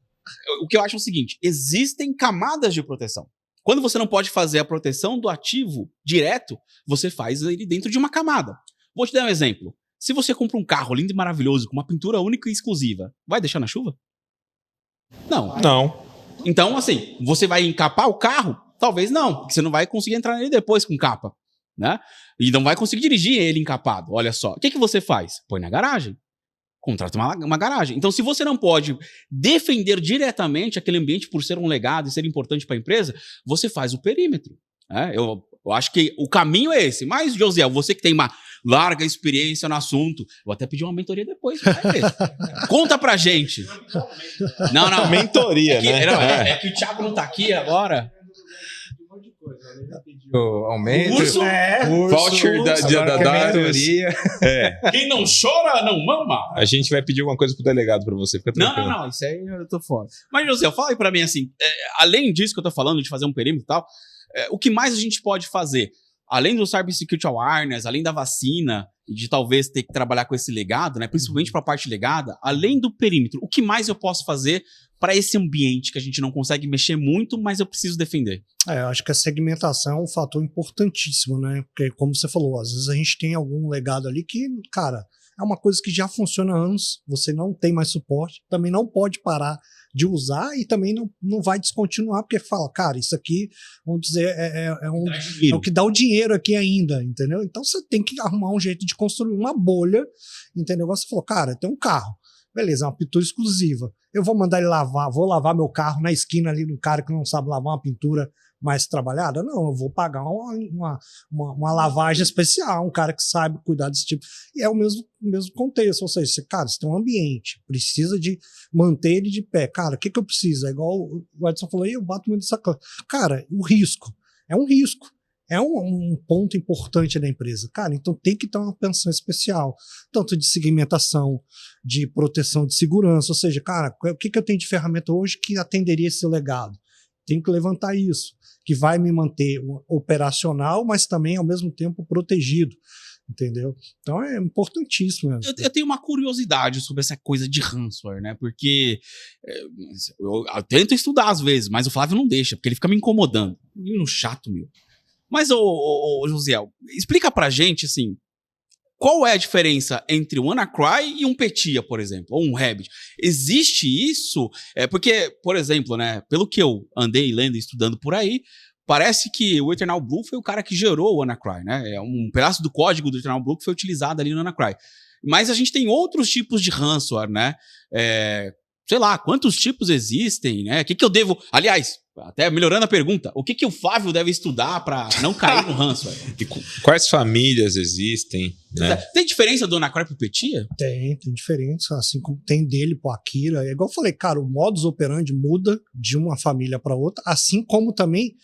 O que eu acho é o seguinte, existem camadas de proteção. Quando você não pode fazer a proteção do ativo direto, você faz ele dentro de uma camada. Vou te dar um exemplo. Se você compra um carro lindo e maravilhoso com uma pintura única e exclusiva, vai deixar na chuva? Não. Não. Então, assim, você vai encapar o carro? Talvez não, porque você não vai conseguir entrar nele depois com capa, né? E não vai conseguir dirigir ele encapado, olha só. O que você faz? Põe na garagem. Contrata uma garagem. Então, se você não pode defender diretamente aquele ambiente por ser um legado e ser importante para a empresa, você faz o perímetro. Né? Eu acho que o caminho é esse. Mas, Josiel, você que tem uma larga experiência no assunto, vou até pedir uma mentoria depois. Conta pra gente. Não. Mentoria, né? É que o Thiago não tá aqui agora. Aumento, Curso, voucher da Darius. Quem não chora, não mama. A gente vai pedir alguma coisa pro delegado pra você, fica tranquilo. Não, isso aí eu tô fora. Mas, José, fala aí pra mim assim, além disso que eu tô falando, de fazer um perímetro e tal, o que mais a gente pode fazer? Além do Cybersecurity Awareness, além da vacina, e de talvez ter que trabalhar com esse legado, né, principalmente para a parte legada, além do perímetro, o que mais eu posso fazer para esse ambiente que a gente não consegue mexer muito, mas eu preciso defender? Eu acho que a segmentação é um fator importantíssimo, né? Porque, como você falou, às vezes a gente tem algum legado ali que, cara, é uma coisa que já funciona há anos, você não tem mais suporte, também não pode parar de usar e também não vai descontinuar, porque fala, cara, isso aqui, vamos dizer, é o que dá o dinheiro aqui ainda, entendeu? Então você tem que arrumar um jeito de construir uma bolha, entendeu? Você falou, cara, tem um carro, beleza, é uma pintura exclusiva, eu vou mandar ele lavar, vou lavar meu carro na esquina ali no cara que não sabe lavar uma pintura mais trabalhada? Não, eu vou pagar uma lavagem especial, um cara que sabe cuidar desse tipo. E é o mesmo contexto, ou seja, cara, você tem um ambiente, precisa de manter ele de pé. Cara, o que eu preciso? É igual o Edson falou, eu bato muito nessa coisa. Cara, o risco. É um risco. É um ponto importante da empresa. Cara, então tem que ter uma atenção especial, tanto de segmentação, de proteção de segurança, ou seja, cara, o que eu tenho de ferramenta hoje que atenderia esse legado? Tem que levantar isso, que vai me manter operacional, mas também, ao mesmo tempo, protegido, entendeu? Então, é importantíssimo. Eu tenho uma curiosidade sobre essa coisa de ransomware, né? Porque eu tento estudar às vezes, mas o Flávio não deixa, porque ele fica me incomodando. Menino chato, meu. Mas, Josiel, explica pra gente, assim, qual é a diferença entre um WannaCry e um Petya, por exemplo, ou um Rabbit? Existe isso? Porque, por exemplo, né, pelo que eu andei lendo e estudando por aí, parece que o Eternal Blue foi o cara que gerou o WannaCry, né? É um pedaço do código do Eternal Blue que foi utilizado ali no WannaCry. Mas a gente tem outros tipos de ransomware, né? Sei lá, quantos tipos existem, né? O que eu devo... Aliás, até melhorando a pergunta, o que o Flávio deve estudar para não cair no ransomware? E quais famílias existem, né? Tem diferença do WannaCry pro Petya? Tem diferença, assim como tem dele pro Akira. É igual eu falei, cara, o modus operandi muda de uma família para outra, assim como também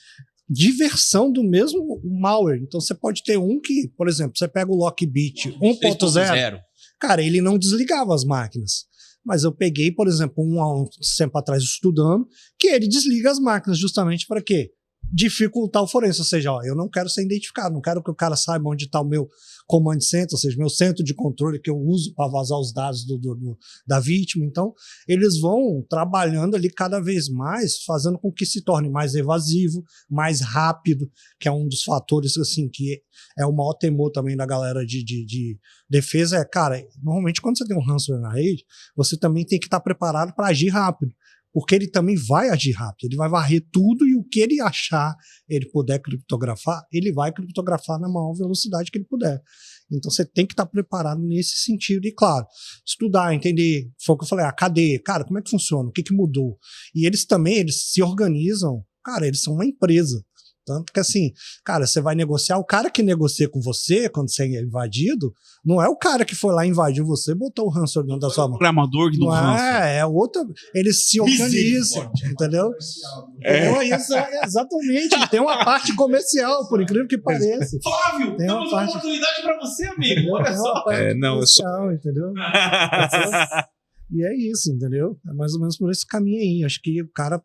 diversão do mesmo malware. Então você pode ter um que, por exemplo, você pega o Lockbit 1.0, cara, ele não desligava as máquinas. Mas eu peguei, por exemplo, há um tempo atrás estudando, que ele desliga as máquinas justamente para quê? Dificultar o forense, ou seja, eu não quero ser identificado, não quero que o cara saiba onde está o meu command center, ou seja, meu centro de controle que eu uso para vazar os dados da vítima. Então, eles vão trabalhando ali cada vez mais, fazendo com que se torne mais evasivo, mais rápido, que é um dos fatores assim, que é o maior temor também da galera de defesa, cara, normalmente quando você tem um ransomware na rede, você também tem que estar preparado para agir rápido. Porque ele também vai agir rápido, ele vai varrer tudo e o que ele achar, ele puder criptografar, ele vai criptografar na maior velocidade que ele puder. Então você tem que estar preparado nesse sentido e, claro, estudar, entender, foi o que eu falei, a cadeia, cara, como é que funciona, o que mudou? E eles também, eles se organizam, cara, eles são uma empresa. Tanto que assim, cara, você vai negociar, o cara que negocia com você quando você é invadido, não é o cara que foi lá e invadiu você, botou o ransomware dentro da sua mão. O programador do ransomware. É outro, eles se organizam, entendeu? Exatamente, tem uma parte comercial, por incrível que pareça. Flávio, tem temos uma oportunidade para você, amigo, olha só. Entendeu? E é isso, entendeu? É mais ou menos por esse caminho aí. Acho que o cara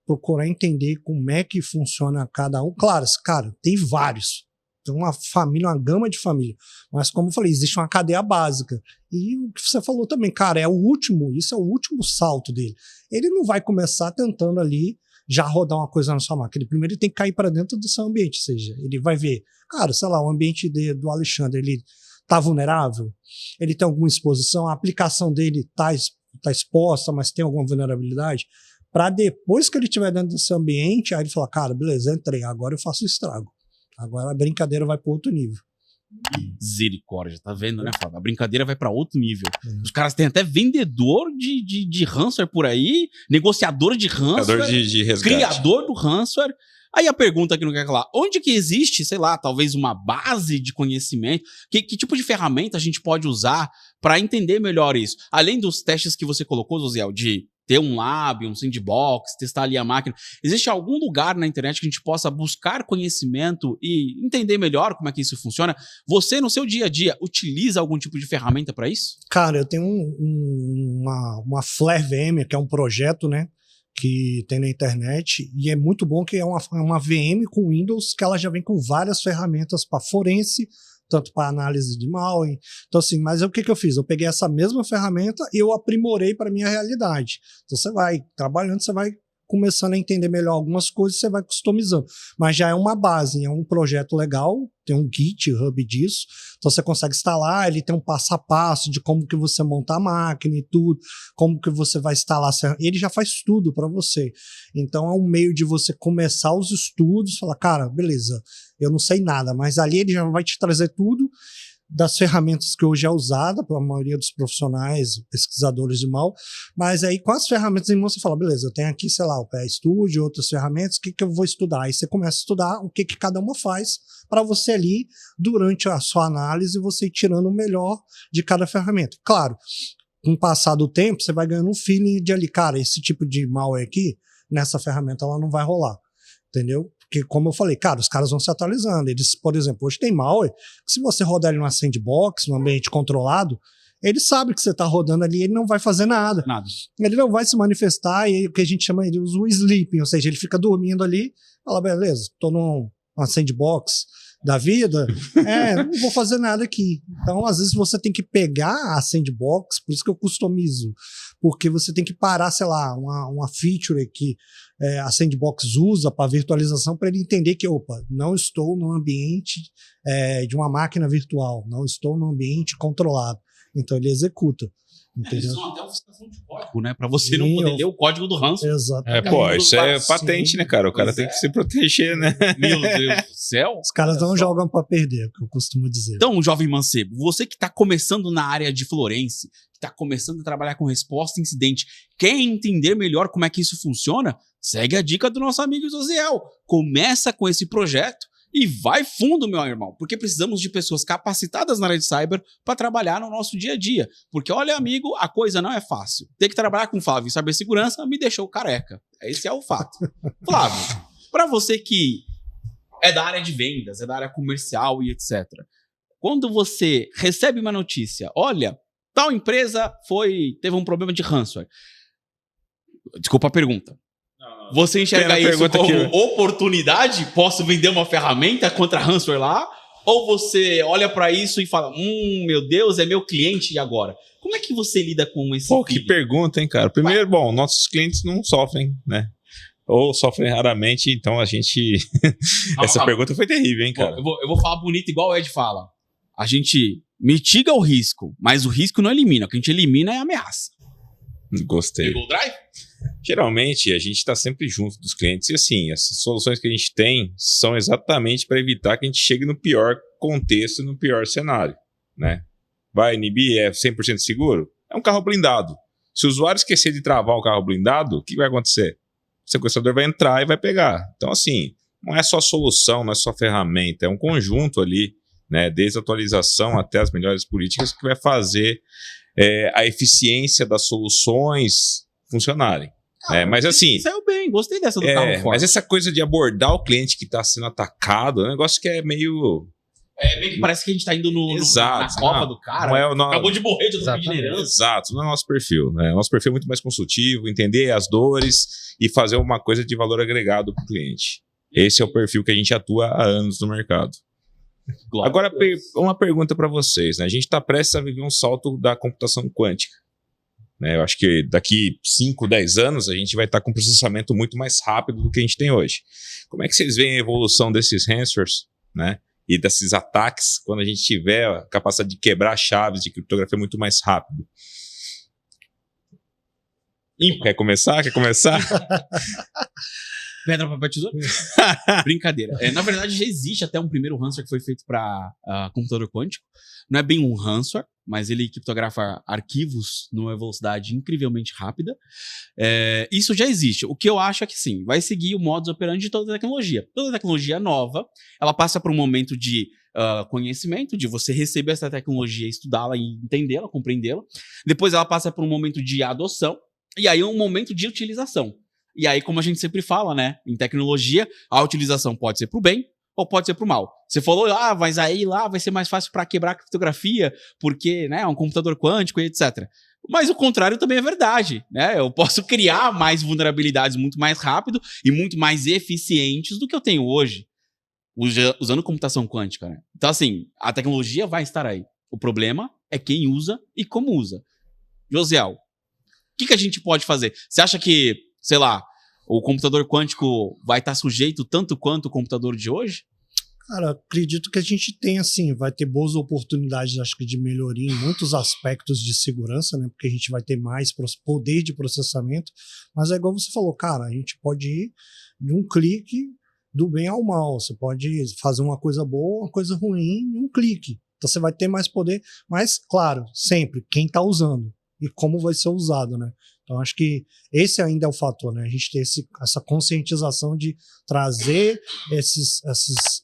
procurar entender como é que funciona cada um. Claro, cara, tem vários. Tem uma família, uma gama de família. Mas, como eu falei, existe uma cadeia básica. E o que você falou também, cara, isso é o último salto dele. Ele não vai começar tentando ali já rodar uma coisa na sua máquina. Primeiro ele tem que cair para dentro do seu ambiente. Ou seja, ele vai ver, cara, sei lá, o ambiente do Alexandre, ele tá vulnerável? Ele tem alguma exposição? A aplicação dele tá exposta, mas tem alguma vulnerabilidade? Para depois que ele estiver dentro desse ambiente, aí ele fala, cara, beleza, entrei, agora eu faço estrago. Agora a brincadeira vai para outro nível. Misericórdia, tá vendo, né, Fábio? A brincadeira vai para outro nível. Os caras têm até vendedor de ransomware por aí, negociador de ransomware, de resgate, criador do ransomware. Aí a pergunta que não quer calar, onde que existe, sei lá, talvez uma base de conhecimento? Que tipo de ferramenta a gente pode usar para entender melhor isso? Além dos testes que você colocou, Josiel, de ter um lab, um sandbox, testar ali a máquina, existe algum lugar na internet que a gente possa buscar conhecimento e entender melhor como é que isso funciona? Você, no seu dia a dia, utiliza algum tipo de ferramenta para isso? Cara, eu tenho uma Flare VM, que é um projeto, né, que tem na internet, e é muito bom que é uma VM com Windows, que ela já vem com várias ferramentas para forense, tanto para análise de malware. Então, assim, mas o que eu fiz? Eu peguei essa mesma ferramenta e eu aprimorei para minha realidade. Então, você vai trabalhando, você vai começando a entender melhor algumas coisas, você vai customizando. Mas já é uma base, é um projeto legal, tem um GitHub disso, então você consegue instalar, ele tem um passo a passo de como que você monta a máquina e tudo, como que você vai instalar, ele já faz tudo para você. Então é um meio de você começar os estudos, falar, cara, beleza, eu não sei nada, mas ali ele já vai te trazer tudo das ferramentas que hoje é usada pela maioria dos profissionais, pesquisadores de mal, mas aí com as ferramentas em mão você fala, beleza, eu tenho aqui, sei lá, o PE Studio, outras ferramentas, o que eu vou estudar? Aí você começa a estudar o que cada uma faz para você ali, durante a sua análise, você ir tirando o melhor de cada ferramenta. Claro, com o passar do tempo, você vai ganhando um feeling de ali, cara, esse tipo de malware aqui, nessa ferramenta ela não vai rolar, entendeu? Porque, como eu falei, cara, os caras vão se atualizando. Eles, por exemplo, hoje tem malware que se você rodar ele numa sandbox, num ambiente controlado, ele sabe que você está rodando ali e ele não vai fazer nada. Ele não vai se manifestar e o que a gente chama de o sleeping, ou seja, ele fica dormindo ali, fala, beleza, estou numa sandbox da vida, não vou fazer nada aqui. Então, às vezes, você tem que pegar a sandbox, por isso que eu customizo, porque você tem que parar, sei lá, uma feature que a sandbox usa para virtualização, para ele entender que, opa, não estou num ambiente de uma máquina virtual, não estou num ambiente controlado. Então, ele executa. Entendeu? Eles usam até obfuscação de código, né? Pra você não poder ler o código do ransom. Exatamente. Isso é patente, né, cara? O cara tem que se proteger, né? Meu Deus do céu. Os caras não jogam pra perder, é o que eu costumo dizer. Então, jovem mancebo, você que tá começando na área de forense, que tá começando a trabalhar com resposta a incidente, quer entender melhor como é que isso funciona? Segue a dica do nosso amigo Josiel. Começa com esse projeto e vai fundo, meu irmão, porque precisamos de pessoas capacitadas na área de cyber para trabalhar no nosso dia a dia. Porque, olha, amigo, a coisa não é fácil. Ter que trabalhar com o Flávio em cibersegurança me deixou careca. Esse é o fato. Flávio, para você que é da área de vendas, é da área comercial e etc., quando você recebe uma notícia, olha, Tal empresa teve um problema de ransomware. Desculpa a pergunta. Você enxerga isso como oportunidade? Posso vender uma ferramenta contra ransomware lá? Ou você olha pra isso e fala, meu Deus, é meu cliente e agora? Como é que você lida com esse que pergunta, hein, cara? Primeiro, bom, nossos clientes não sofrem, né? Ou sofrem raramente, então a gente... Essa pergunta foi terrível, hein, cara? Eu vou falar bonito igual o Ed fala. A gente mitiga o risco, mas o risco não elimina. O que a gente elimina é a ameaça. Gostei. Pegou o drive? Geralmente, a gente está sempre junto dos clientes. E assim, essas soluções que a gente tem são exatamente para evitar que a gente chegue no pior contexto, no pior cenário, né? Vai inibir? É 100% seguro? É um carro blindado. Se o usuário esquecer de travar o carro blindado, o que vai acontecer? O sequestrador vai entrar e vai pegar. Então, assim, não é só solução, não é só ferramenta, é um conjunto ali, né? Desde a atualização até as melhores políticas que vai fazer a eficiência das soluções funcionarem. Mas assim... Saiu bem, gostei dessa do carro forte. Mas essa coisa de abordar o cliente que está sendo atacado é um negócio que é meio... meio que parece que a gente está indo Exato, na copa do cara. Acabou de morrer de outro de herança. Exato, não é o nosso perfil. Né? Nosso perfil é muito mais consultivo, entender as dores e fazer uma coisa de valor agregado para o cliente. Esse é o perfil que a gente atua há anos no mercado. Agora, uma pergunta para vocês. Né? A gente está prestes a viver um salto da computação quântica. Eu acho que daqui 5, 10 anos a gente vai estar com um processamento muito mais rápido do que a gente tem hoje. Como é que vocês veem a evolução desses ransomwares, né? E desses ataques quando a gente tiver a capacidade de quebrar chaves de criptografia muito mais rápido? Quer começar? Pedra, papel, tesoura? Brincadeira. Na verdade, já existe até um primeiro ransomware que foi feito para computador quântico. Não é bem um ransomware, mas ele criptografa arquivos numa velocidade incrivelmente rápida. Isso já existe. O que eu acho é que sim, vai seguir o modus operandi de toda a tecnologia. Toda tecnologia nova, ela passa por um momento de conhecimento, de você receber essa tecnologia, estudá-la e entendê-la, compreendê-la. Depois ela passa por um momento de adoção, e aí um momento de utilização. E aí, como a gente sempre fala, né, em tecnologia, a utilização pode ser para o bem ou pode ser para o mal. Você falou, mas aí lá vai ser mais fácil para quebrar a criptografia, porque, né, é um computador quântico e etc. Mas o contrário também é verdade, né? Eu posso criar mais vulnerabilidades muito mais rápido e muito mais eficientes do que eu tenho hoje, usando computação quântica, né? Então, assim, a tecnologia vai estar aí. O problema é quem usa e como usa. Josiel, o que a gente pode fazer? Você acha que, sei lá, o computador quântico vai estar sujeito tanto quanto o computador de hoje? Cara, acredito que a gente tem, assim, vai ter boas oportunidades, acho que, de melhoria em muitos aspectos de segurança, né? Porque a gente vai ter mais poder de processamento, mas é igual você falou, cara, a gente pode ir de um clique do bem ao mal. Você pode fazer uma coisa boa, uma coisa ruim em um clique. Então você vai ter mais poder, mas, claro, sempre, quem está usando e como vai ser usado, né? Então, acho que esse ainda é o fator, né? A gente ter essa conscientização de trazer esses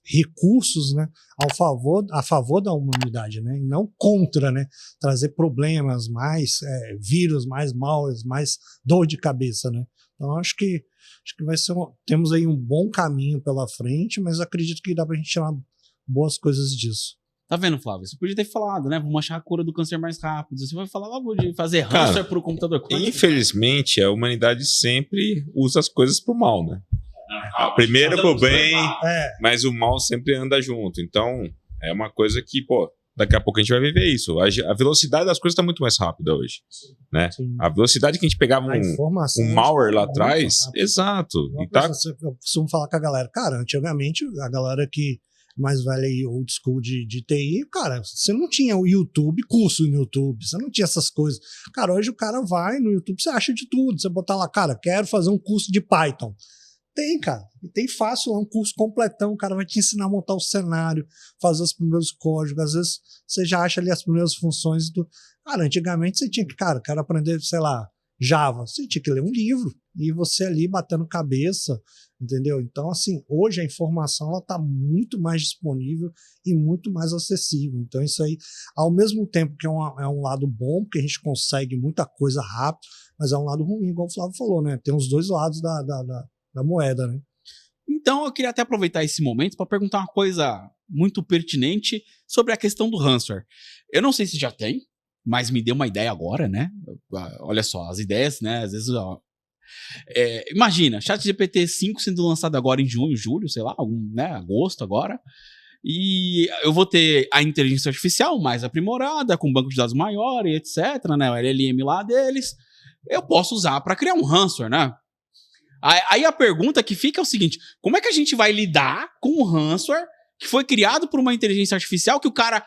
recursos, né, a favor da humanidade, né? E não contra, né? Trazer problemas, mais vírus, mais malwares, mais dor de cabeça, né? Então, acho que vai ser temos aí um bom caminho pela frente, mas acredito que dá pra gente tirar boas coisas disso. Tá vendo, Flávio? Você podia ter falado, né? Vamos achar a cura do câncer mais rápido. Você vai falar logo de fazer ransomware pro computador quântico. Infelizmente, a humanidade sempre usa as coisas pro mal, né? Primeiro pro bem, mas o mal sempre anda junto. Então, é uma coisa que, daqui a pouco a gente vai viver isso. A velocidade das coisas tá muito mais rápida hoje, né? A velocidade que a gente pegava um malware lá atrás, exato. Eu costumo falar com a galera, cara, antigamente a galera que mais velha e old school de TI, cara, você não tinha o YouTube, curso no YouTube, você não tinha essas coisas. Cara, hoje o cara vai no YouTube, você acha de tudo. Você botar lá, cara, quero fazer um curso de Python. Tem, cara. E tem fácil lá, um curso completão, o cara vai te ensinar a montar o cenário, fazer os primeiros códigos, às vezes você já acha ali as primeiras funções do... Cara, antigamente você tinha que, cara, quero aprender, sei lá, Java, você tinha que ler um livro, e você ali batendo cabeça, entendeu? Então, assim, hoje a informação ela está muito mais disponível e muito mais acessível. Então, isso aí, ao mesmo tempo que é um lado bom, porque a gente consegue muita coisa rápido, mas é um lado ruim, igual o Flávio falou, né? Tem os dois lados da moeda, né? Então, eu queria até aproveitar esse momento para perguntar uma coisa muito pertinente sobre a questão do ransomware. Eu não sei se já tem, mas me deu uma ideia agora, né? Olha só, as ideias, né? Às vezes, ó, imagina, ChatGPT 5 sendo lançado agora em junho, julho, sei lá, né? Agosto agora. E eu vou ter a inteligência artificial mais aprimorada, com banco de dados maior e etc, né? O LLM lá deles. Eu posso usar para criar um ransomware, né? Aí a pergunta que fica é o seguinte: como é que a gente vai lidar com um ransomware que foi criado por uma inteligência artificial, que o cara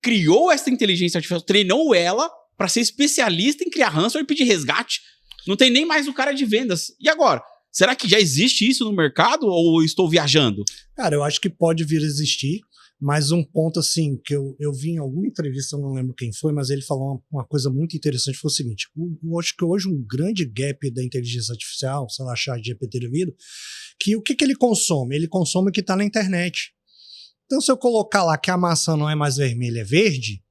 criou essa inteligência artificial, treinou ela para ser especialista em criar ransomware e pedir resgate? Não tem nem mais o cara de vendas. E agora? Será que já existe isso no mercado ou estou viajando? Cara, eu acho que pode vir a existir, mas um ponto assim, que eu vi em alguma entrevista, eu não lembro quem foi, mas ele falou uma coisa muito interessante, foi o seguinte: eu acho que hoje um grande gap da inteligência artificial, sei lá, ChatGPT da vida, que o que ele consome? Ele consome o que está na internet. Então, se eu colocar lá que a maçã não é mais vermelha, é verde,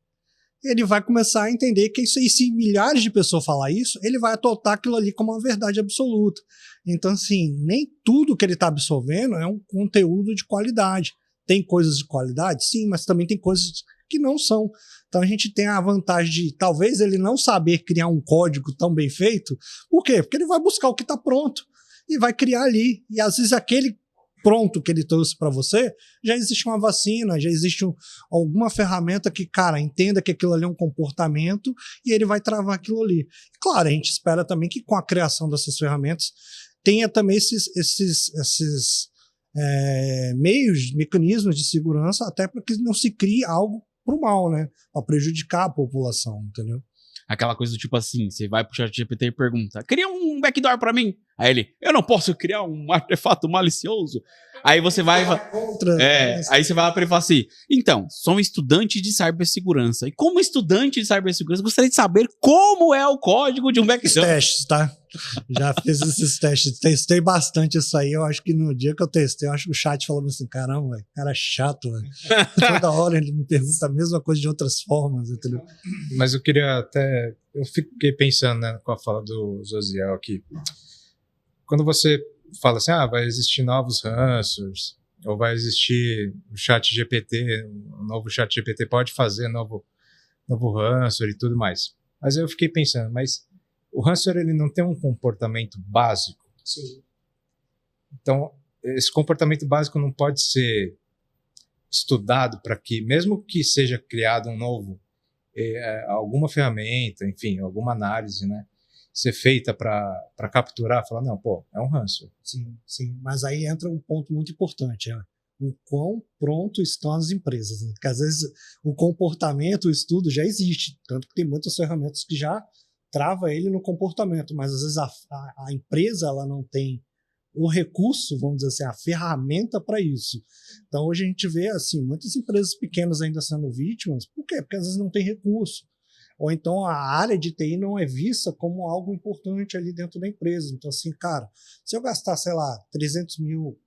ele vai começar a entender que isso aí, se milhares de pessoas falar isso, ele vai adotar aquilo ali como uma verdade absoluta. Então, assim, nem tudo que ele está absorvendo é um conteúdo de qualidade. Tem coisas de qualidade? Sim, mas também tem coisas que não são. Então, a gente tem a vantagem de, talvez, ele não saber criar um código tão bem feito. Por quê? Porque ele vai buscar o que está pronto e vai criar ali. E, às vezes, aquele pronto que ele trouxe para você, já existe uma vacina, já existe alguma ferramenta que, cara, entenda que aquilo ali é um comportamento e ele vai travar aquilo ali. Claro, a gente espera também que com a criação dessas ferramentas tenha também esses meios, mecanismos de segurança, até para que não se crie algo pro mal, né? Para prejudicar a população, entendeu? Aquela coisa do tipo assim, você vai pro ChatGPT e pergunta: cria um backdoor pra mim. Aí ele: eu não posso criar um artefato malicioso. Aí você vai... aí você vai lá pra ele e fala assim: então, sou um estudante de cibersegurança. E como estudante de cibersegurança, gostaria de saber como é o código de um backdoor. Testes, tá? Já fiz esses testes. Testei bastante isso aí. Eu acho que no dia que eu testei, eu acho que o chat falou assim: caramba, véio, cara chato, velho. Toda hora ele me pergunta a mesma coisa de outras formas, entendeu? Mas eu queria até... Eu fiquei pensando, né, com a fala do Josiel aqui. Quando você fala assim, vai existir novos ransomwares, ou vai existir o ChatGPT, o novo ChatGPT pode fazer novo ransomware e tudo mais. Mas aí eu fiquei pensando, mas o ransomware ele não tem um comportamento básico? Sim. Então, esse comportamento básico não pode ser estudado para que, mesmo que seja criado um novo, alguma ferramenta, enfim, alguma análise, né, ser feita para capturar, falar, não, pô, é um ransomware. Sim, sim. Mas aí entra um ponto muito importante, o quão pronto estão as empresas, né? Porque às vezes o comportamento, o estudo já existe, tanto que tem muitas ferramentas que já trava ele no comportamento, mas às vezes a empresa ela não tem o recurso, vamos dizer assim, a ferramenta para isso. Então hoje a gente vê assim, muitas empresas pequenas ainda sendo vítimas. Por quê? Porque às vezes não tem recurso. Ou então a área de TI não é vista como algo importante ali dentro da empresa. Então assim, cara, se eu gastar, sei lá, 300 mil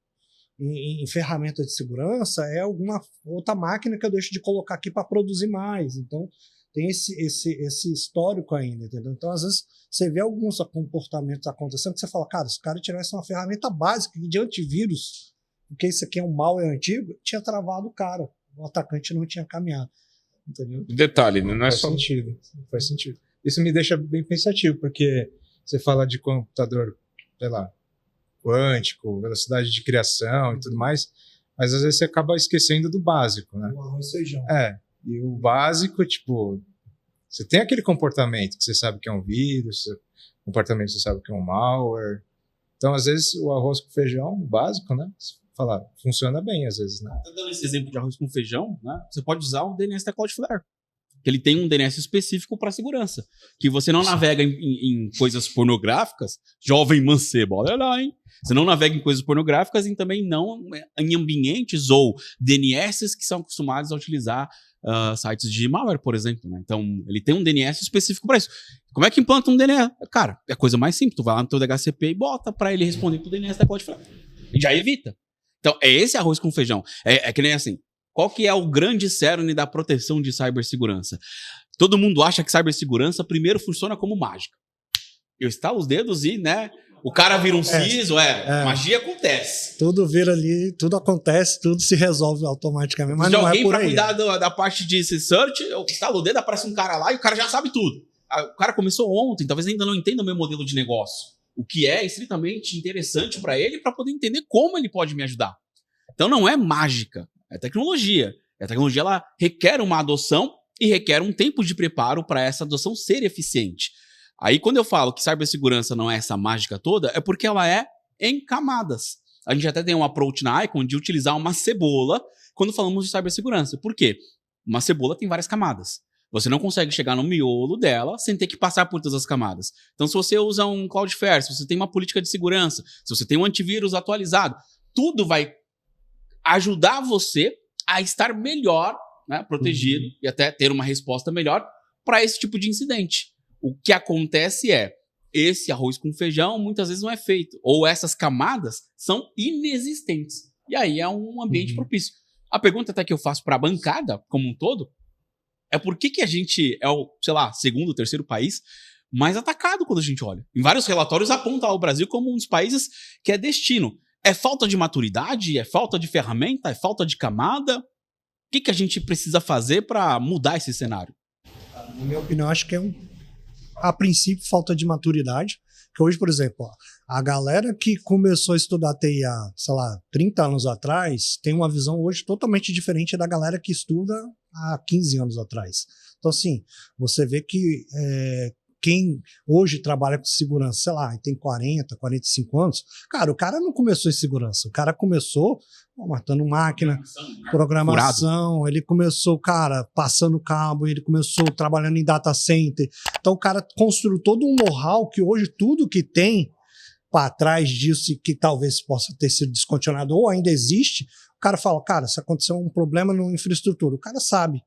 em ferramenta de segurança, é alguma outra máquina que eu deixo de colocar aqui para produzir mais. Então tem esse histórico ainda, entendeu? Então, às vezes, você vê alguns comportamentos acontecendo que você fala, cara, se o cara tivesse uma ferramenta básica de antivírus, porque isso aqui é um malware antigo, tinha travado o cara. O atacante não tinha caminhado, entendeu? Detalhe, não é Faz só... Faz sentido. Isso me deixa bem pensativo, porque você fala de computador, sei lá, quântico, velocidade de criação e tudo mais, mas às vezes você acaba esquecendo do básico, né? O arroz e feijão. E o básico, tipo, você tem aquele comportamento que você sabe que é um vírus, comportamento que você sabe que é um malware. Então, às vezes, o arroz com feijão, básico, né? Falar, funciona bem, às vezes, né? Dando esse exemplo de arroz com feijão, né? Você pode usar o DNS da Cloudflare. Que ele tem um DNS específico para segurança. Que você não navega em coisas pornográficas, jovem mancebo, olha lá, hein? Você não navega em coisas pornográficas e também não em ambientes ou DNS que são acostumados a utilizar sites de malware, por exemplo, né? Então, ele tem um DNS específico para isso. Como é que implanta um DNS? Cara, é a coisa mais simples. Tu vai lá no teu DHCP e bota para ele responder pro DNS da Cloudflare. E já evita. Então, é esse arroz com feijão. É que nem assim, qual que é o grande cerne da proteção de cibersegurança? Todo mundo acha que cibersegurança primeiro funciona como mágica. Eu estalo os dedos e, né, O cara vira um CISO, magia acontece. Tudo vira ali, tudo acontece, tudo se resolve automaticamente, mas Se não alguém é por pra aí. cuidar da parte de research, eu estalo o dedo, aparece um cara lá e o cara já sabe tudo. O cara começou ontem, talvez ainda não entenda o meu modelo de negócio. O que é estritamente interessante para ele, para poder entender como ele pode me ajudar. Então não é mágica, é tecnologia. A tecnologia ela requer uma adoção e requer um tempo de preparo para essa adoção ser eficiente. Aí quando eu falo que cibersegurança não é essa mágica toda, é porque ela é em camadas. A gente até tem um approach na Icon de utilizar uma cebola quando falamos de cibersegurança. Por quê? Uma cebola tem várias camadas. Você não consegue chegar no miolo dela sem ter que passar por todas as camadas. Então, se você usa um Cloudflare, se você tem uma política de segurança, se você tem um antivírus atualizado, tudo vai ajudar você a estar melhor, né, protegido e até ter uma resposta melhor para esse tipo de incidente. O que acontece é, esse arroz com feijão muitas vezes não é feito, ou essas camadas são inexistentes. E aí é um ambiente propício. A pergunta até que eu faço para a bancada como um todo é por que a gente é o, sei lá, segundo, terceiro país mais atacado quando a gente olha. Em vários relatórios aponta o Brasil como um dos países que é destino. É falta de maturidade? É falta de ferramenta? É falta de camada? O que a gente precisa fazer para mudar esse cenário? Na minha opinião, acho que a princípio, falta de maturidade. Que hoje, por exemplo, a galera que começou a estudar TI há, sei lá, 30 anos atrás, tem uma visão hoje totalmente diferente da galera que estuda há 15 anos atrás. Então, assim, você vê que quem hoje trabalha com segurança, sei lá, tem 40, 45 anos, cara, o cara não começou em segurança, o cara começou matando máquina, programação, ele começou, cara, passando cabo, ele começou trabalhando em data center, então o cara construiu todo um know-how que hoje tudo que tem para trás disso e que talvez possa ter sido descontinuado ou ainda existe, o cara fala, cara, se acontecer um problema na infraestrutura, o cara sabe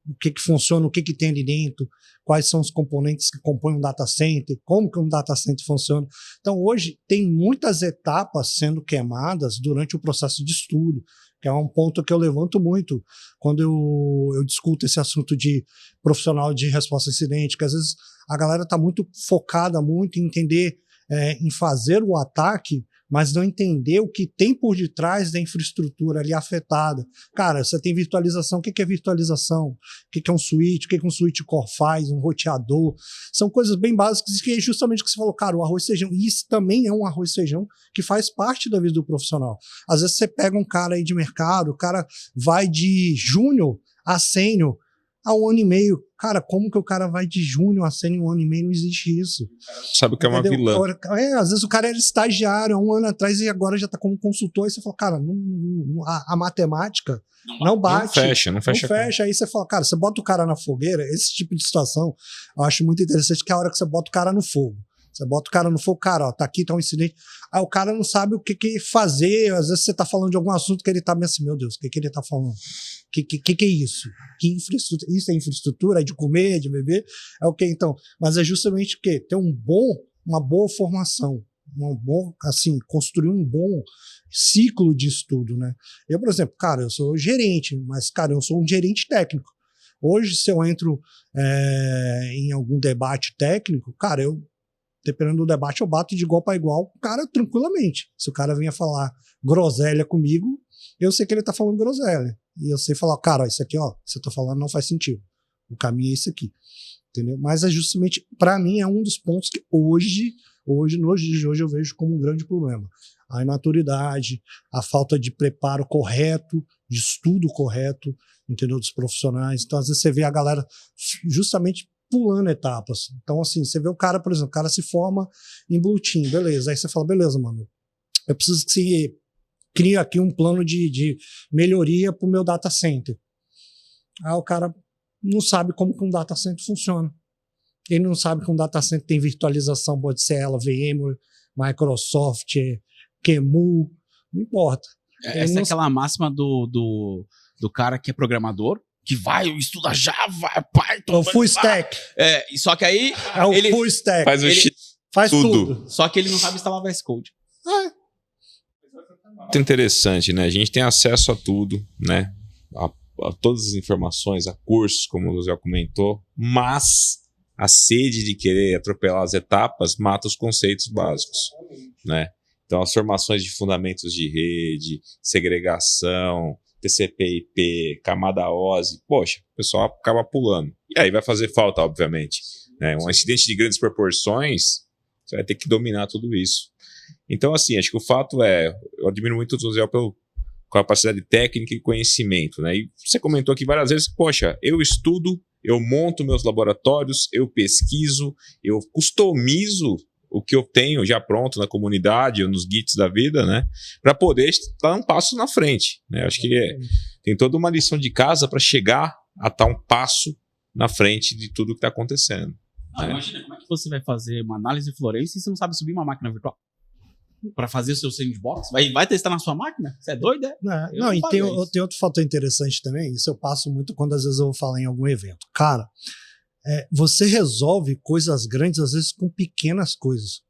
o que funciona, o que tem ali dentro, quais são os componentes que compõem um data center, como que um data center funciona. Então, hoje, tem muitas etapas sendo queimadas durante o processo de estudo, que é um ponto que eu levanto muito quando eu discuto esse assunto de profissional de resposta a incidente, que às vezes a galera está muito focada muito em entender, em fazer o ataque, mas não entender o que tem por detrás da infraestrutura ali afetada. Cara, você tem virtualização, o que é virtualização? O que é um switch? O que um switch core faz? Um roteador? São coisas bem básicas que é justamente o que você falou, cara, o arroz e feijão. E isso também é um arroz e feijão que faz parte da vida do profissional. Às vezes você pega um cara aí de mercado, o cara vai de júnior a sênior há 1 ano e meio. Cara, como que o cara vai de júnior a sênior em 1 ano e meio? Não existe isso. Sabe o que é uma vilã. Às vezes o cara era estagiário há 1 ano atrás e agora já está como consultor. Aí você fala, cara, a matemática não bate. Não fecha. Aí você fala, cara, você bota o cara na fogueira. Esse tipo de situação eu acho muito interessante, que é a hora que você bota o cara no fogo. Você bota o cara no fogo, cara, ó, tá aqui, tá um incidente. Aí o cara não sabe o que fazer. Às vezes você tá falando de algum assunto que ele tá meio assim, meu Deus, o que ele tá falando? Que é isso? Que infraestrutura? Isso é infraestrutura? É de comer, de beber? É o que então? Mas é justamente o quê? Ter uma boa formação, construir um bom ciclo de estudo, né? Eu, por exemplo, cara, eu sou gerente, mas, cara, eu sou um gerente técnico. Hoje, se eu entro em algum debate técnico, cara, dependendo do debate, eu bato de igual para igual, cara, tranquilamente. Se o cara vinha falar groselha comigo, eu sei que ele tá falando groselha. E eu sei falar, cara, ó, isso aqui, ó, que você tá falando não faz sentido. O caminho é esse aqui. Entendeu? Mas é justamente, para mim, é um dos pontos que hoje eu vejo como um grande problema. A imaturidade, a falta de preparo correto, de estudo correto, entendeu? Dos profissionais. Então, às vezes, você vê a galera justamente pulando etapas. Então, assim, você vê o cara, por exemplo, o cara se forma em Blue Team, beleza. Aí você fala, beleza, mano, eu preciso que você crie aqui um plano de melhoria pro meu data center. Aí o cara não sabe como que um data center funciona. Ele não sabe que um data center tem virtualização, pode ser ela, VMware, Microsoft, QEMU, não importa. Essa é aquela máxima do cara que é programador, que vai estudar Java, Python. O full stack. Só que aí... É o full stack. Faz tudo. Só que ele não sabe instalar VS Code. Muito interessante, né? A gente tem acesso a tudo, né? A todas as informações, a cursos, como o José comentou, mas a sede de querer atropelar as etapas mata os conceitos básicos, né? Então, as formações de fundamentos de rede, segregação, TCP/IP, camada OSI, poxa, o pessoal acaba pulando. E aí vai fazer falta, obviamente, né? Um incidente de grandes proporções, você vai ter que dominar tudo isso. Então, assim, acho que o fato eu admiro muito o Josiel pela capacidade técnica e conhecimento, né? E você comentou aqui várias vezes, poxa, eu estudo, eu monto meus laboratórios, eu pesquiso, eu customizo o que eu tenho já pronto na comunidade ou nos Gits da vida, né? Para poder estar um passo na frente, né? Acho que tem toda uma lição de casa para chegar a estar um passo na frente de tudo que está acontecendo. Não, né? Imagina, como é que você vai fazer uma análise florense e você não sabe subir uma máquina virtual? Para fazer o seu sandbox? Vai testar na sua máquina? Você é doido, é? Não, e tem outro fator interessante também, isso eu passo muito quando às vezes eu vou falar em algum evento. Cara, você resolve coisas grandes às vezes com pequenas coisas.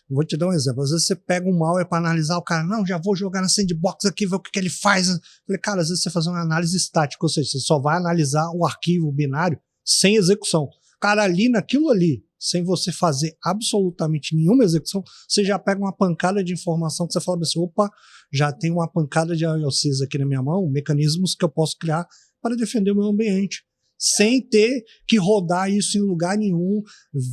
Eu vou te dar um exemplo. Às vezes você pega um malware para analisar, o cara, não, já vou jogar na sandbox aqui, ver o que ele faz. Eu falei, cara, às vezes você faz uma análise estática, ou seja, você só vai analisar o arquivo binário sem execução. Cara, ali naquilo ali, sem você fazer absolutamente nenhuma execução, você já pega uma pancada de informação que você fala assim, opa, já tem uma pancada de IOCs aqui na minha mão, mecanismos que eu posso criar para defender o meu ambiente, sem ter que rodar isso em lugar nenhum,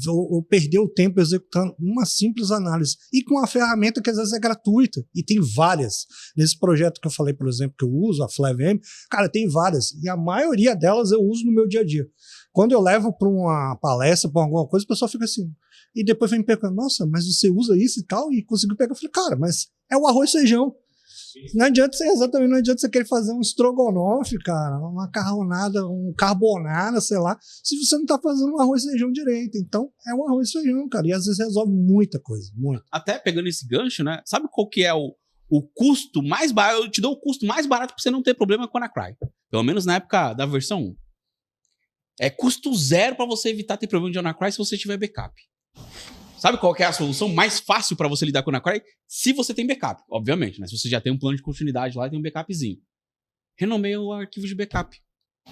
ou perder o tempo executando uma simples análise. E com uma ferramenta que às vezes é gratuita, e tem várias. Nesse projeto que eu falei, por exemplo, que eu uso, a FlevM, cara, tem várias, e a maioria delas eu uso no meu dia a dia. Quando eu levo para uma palestra, para alguma coisa, o pessoal fica assim. E depois vem me perguntando, nossa, mas você usa isso e tal? E conseguiu pegar. Eu falei, cara, mas é o arroz e feijão. Não adianta você querer fazer um estrogonofe, cara, uma macarronada, um carbonara, sei lá, se você não tá fazendo um arroz e feijão direito. Então, é um arroz e feijão, cara. E às vezes resolve muita coisa, muito. Até pegando esse gancho, né? Sabe qual que é o custo mais barato? Eu te dou o custo mais barato pra você não ter problema com a Anacry. Pelo menos na época da versão 1. É custo zero para você evitar ter problema de Anacry se você tiver backup. Sabe qual que é a solução mais fácil para você lidar com o Anacry? Se você tem backup, obviamente, né? Se você já tem um plano de continuidade lá e tem um backupzinho. Renomeia o arquivo de backup.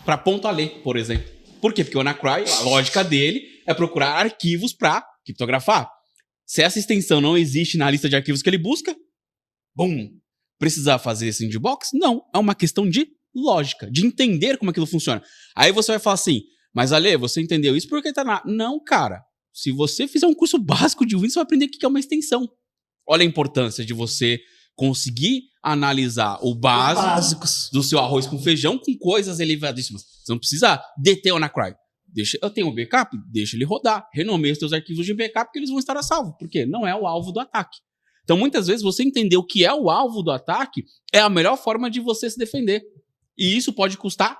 Para ponto a ler, por exemplo. Por quê? Porque o Anacry, a lógica dele é procurar arquivos para criptografar. Se essa extensão não existe na lista de arquivos que ele busca, bum! Precisar fazer sandbox? Não. É uma questão de lógica, de entender como aquilo funciona. Aí você vai falar assim, mas Ale, você entendeu isso porque tá na... Não, cara. Se você fizer um curso básico de Windows, você vai aprender o que é uma extensão. Olha a importância de você conseguir analisar o básico do seu arroz com feijão com coisas elevadíssimas. Você não precisa deter o Anacry. Eu tenho um backup, deixa ele rodar. Renomeia os seus arquivos de backup que eles vão estar a salvo. Porque não é o alvo do ataque. Então, muitas vezes, você entender o que é o alvo do ataque é a melhor forma de você se defender. E isso pode custar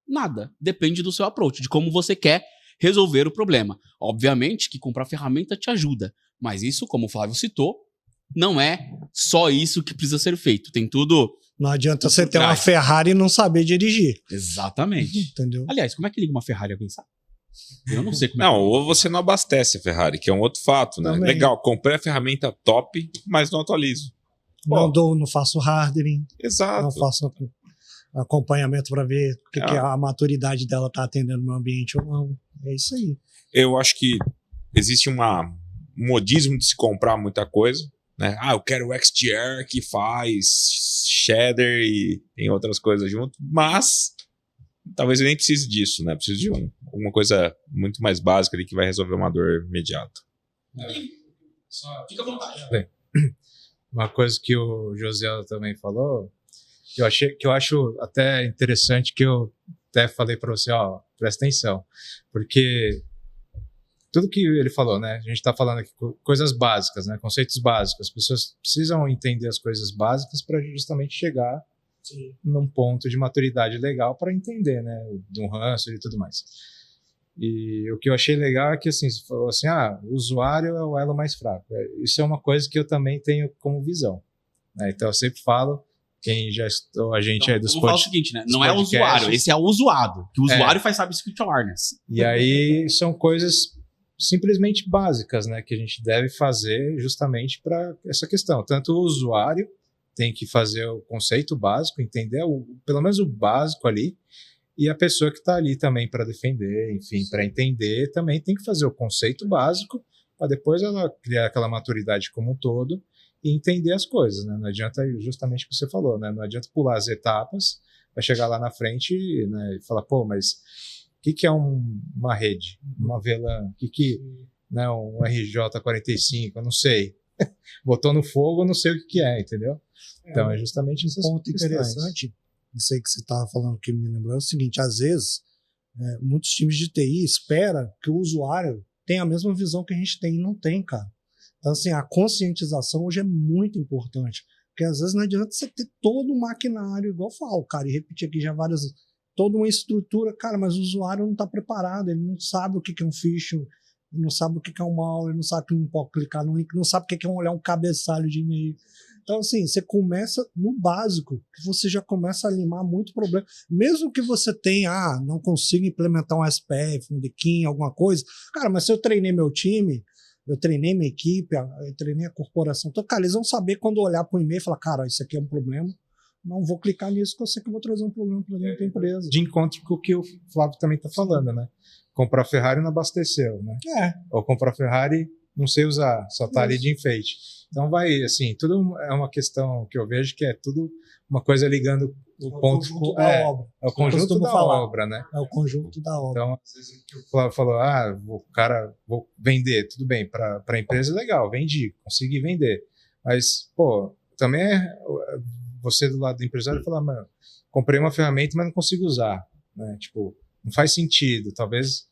nada. Depende do seu approach, de como você quer resolver o problema. Obviamente que comprar ferramenta te ajuda, mas isso, como o Flávio citou, não é só isso que precisa ser feito. Tem tudo... Não adianta você ter uma Ferrari e não saber dirigir. Exatamente. Entendeu? Aliás, como é que liga uma Ferrari, alguém sabe? Eu não sei como é. Não, ou você não abastece a Ferrari, que é um outro fato, né? Também. Legal, comprei a ferramenta top, mas não atualizo. Não faço hardening. Exato. Não faço acompanhamento para ver que a maturidade dela está atendendo o meu ambiente ou não. É isso aí. Eu acho que existe um modismo de se comprar muita coisa, né? Eu quero o XDR que faz shader e tem outras coisas junto, mas talvez eu nem precise disso, né? Preciso de alguma coisa muito mais básica ali que vai resolver uma dor imediata. Fica à vontade. Uma coisa que o José também falou, que eu acho até interessante, que eu até falei para você, presta atenção, porque tudo que ele falou, né, a gente está falando aqui coisas básicas, né, conceitos básicos, as pessoas precisam entender as coisas básicas para justamente chegar num ponto de maturidade legal para entender, né, do ranço e tudo mais. E o que eu achei legal é que, assim, você falou assim, o usuário é o elo mais fraco. Isso é uma coisa que eu também tenho como visão, né? Então eu sempre falo, quem já estou, a gente aí dos podcasts. É o seguinte, né? Não é o usuário, esse é o usuado. Que o usuário faz cybersecurity awareness. E aí são coisas simplesmente básicas, né? Que a gente deve fazer justamente para essa questão. Tanto o usuário tem que fazer o conceito básico, entender pelo menos o básico ali, E a pessoa que está ali também para defender, enfim, para entender, também tem que fazer o conceito básico para depois ela criar aquela maturidade como um todo e entender as coisas, né? Não adianta, justamente o que você falou, né? Não adianta pular as etapas, vai chegar lá na frente, né, e falar, pô, mas o que é uma rede? Uma VLAN? Né, um RJ45? Eu não sei. Botou no fogo, eu não sei o que é, entendeu? Então é justamente essas ponto questões. Interessante, isso aí que você estava falando que me lembrou, é o seguinte, às vezes, muitos times de TI esperam que o usuário tenha a mesma visão que a gente tem e não tem, cara. Então, assim, a conscientização hoje é muito importante, porque às vezes não adianta você ter todo o maquinário, igual eu falo, cara, e repetir aqui já várias vezes, toda uma estrutura, cara, mas o usuário não está preparado, ele não sabe o que é um phishing, ele não sabe o que é um malware, ele não sabe que não pode clicar no link, não sabe o que é olhar um cabeçalho de e-mail. Então, assim, você começa no básico, que você já começa a limar muito problema. Mesmo que você tenha, não consiga implementar um SPF, um DKIM, alguma coisa, cara, mas se eu treinei meu time, eu treinei minha equipe, eu treinei a corporação, então, cara, eles vão saber quando olhar para o e-mail e falar, cara, isso aqui é um problema, não vou clicar nisso, porque eu sei que eu vou trazer um problema para dentro da empresa. De encontro com o que o Flávio também está falando, né? Comprar Ferrari não abasteceu, né? Ou comprar Ferrari, não sei usar, só tá ali de enfeite. Então vai, assim, tudo é uma questão que eu vejo que é tudo uma coisa ligando o ponto com da obra. É o conjunto da obra, né? É o conjunto da obra. Então, às vezes o Flávio falou, vou vender, tudo bem, para a empresa legal, vendi, consegui vender. Mas, pô, também você do lado do empresário falar, mano, comprei uma ferramenta, mas não consigo usar, né? Tipo, não faz sentido, talvez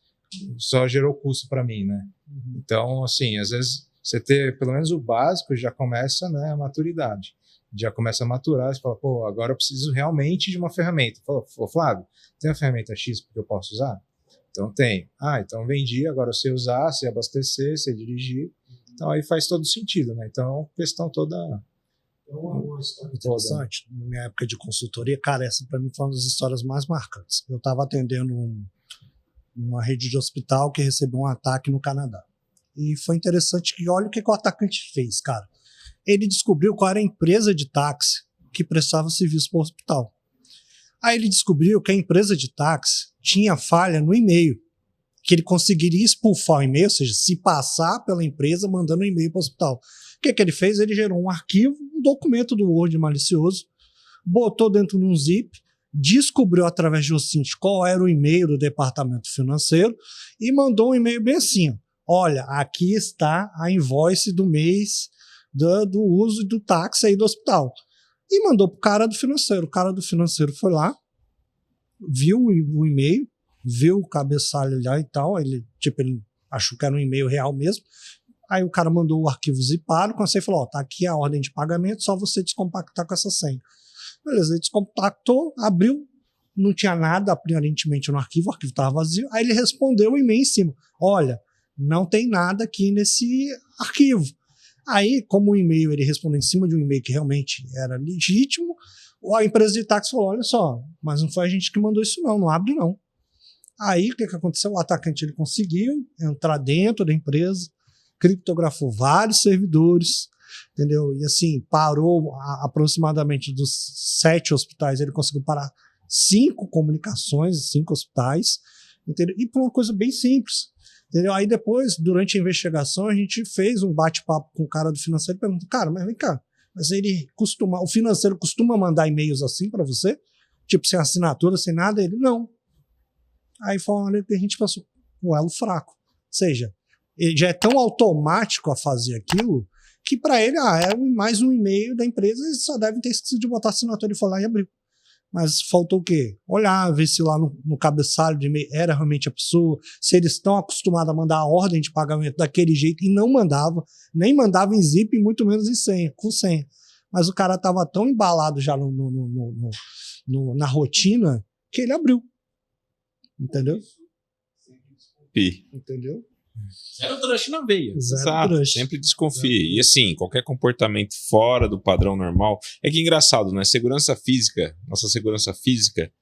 só gerou custo para mim, né? Então, assim, às vezes você ter pelo menos o básico já começa, né, a maturidade. Já começa a maturar, você fala, pô, agora eu preciso realmente de uma ferramenta. Fala, Flávio, tem a ferramenta X que eu posso usar? Então tem. Então vendi, agora eu sei usar, sei abastecer, sei dirigir. Então aí faz todo sentido, né? Então é uma questão toda... Uma história interessante, na minha época de consultoria, cara, essa para mim foi uma das histórias mais marcantes. Eu estava atendendo uma rede de hospital que recebeu um ataque no Canadá. E foi interessante que olha o que o atacante fez, cara. Ele descobriu qual era a empresa de táxi que prestava serviço para o hospital. Aí ele descobriu que a empresa de táxi tinha falha no e-mail, que ele conseguiria expulsar o e-mail, ou seja, se passar pela empresa mandando um e-mail para o hospital. O que ele fez? Ele gerou um arquivo, um documento do Word malicioso, botou dentro de um zip, descobriu através de OSINT qual era o e-mail do departamento financeiro e mandou um e-mail bem assim, olha, aqui está a invoice do mês do uso do táxi aí do hospital. E mandou pro cara do financeiro. O cara do financeiro foi lá, viu o e-mail, viu o cabeçalho lá e tal, ele achou que era um e-mail real mesmo. Aí o cara mandou o arquivo zipado, quando você falou, tá aqui a ordem de pagamento, só você descompactar com essa senha. Beleza, ele descompactou, abriu, não tinha nada aparentemente no arquivo, o arquivo estava vazio, aí ele respondeu o e-mail em cima, olha, não tem nada aqui nesse arquivo. Aí, como o e-mail, ele respondeu em cima de um e-mail que realmente era legítimo, a empresa de táxi falou, olha só, mas não foi a gente que mandou isso não abre não. Aí, o que aconteceu? O atacante ele conseguiu entrar dentro da empresa, criptografou vários servidores, entendeu? E assim, parou aproximadamente dos 7 hospitais, ele conseguiu parar 5 comunicações, 5 hospitais, entendeu? E por uma coisa bem simples, entendeu? Aí depois, durante a investigação, a gente fez um bate-papo com o cara do financeiro e perguntou, cara, mas vem cá, mas o financeiro costuma mandar e-mails assim para você? Tipo, sem assinatura, sem nada? Ele, não. Aí foi uma hora que a gente passou um elo fraco. Ou seja, ele já é tão automático a fazer aquilo que para ele, é mais um e-mail da empresa e só deve ter esquecido de botar a assinatura e foi lá e abriu. Mas faltou o quê? Olhar, ver se lá no cabeçalho de e-mail era realmente a pessoa, se eles estão acostumados a mandar a ordem de pagamento daquele jeito, e não mandava, nem mandava em zip, muito menos em senha, com senha. Mas o cara estava tão embalado já na rotina que ele abriu. Entendeu? Entendeu? Zero trust na veia. Exato, sempre desconfie. E assim, qualquer comportamento fora do padrão normal. É que é engraçado, né? Segurança física, nossa segurança física,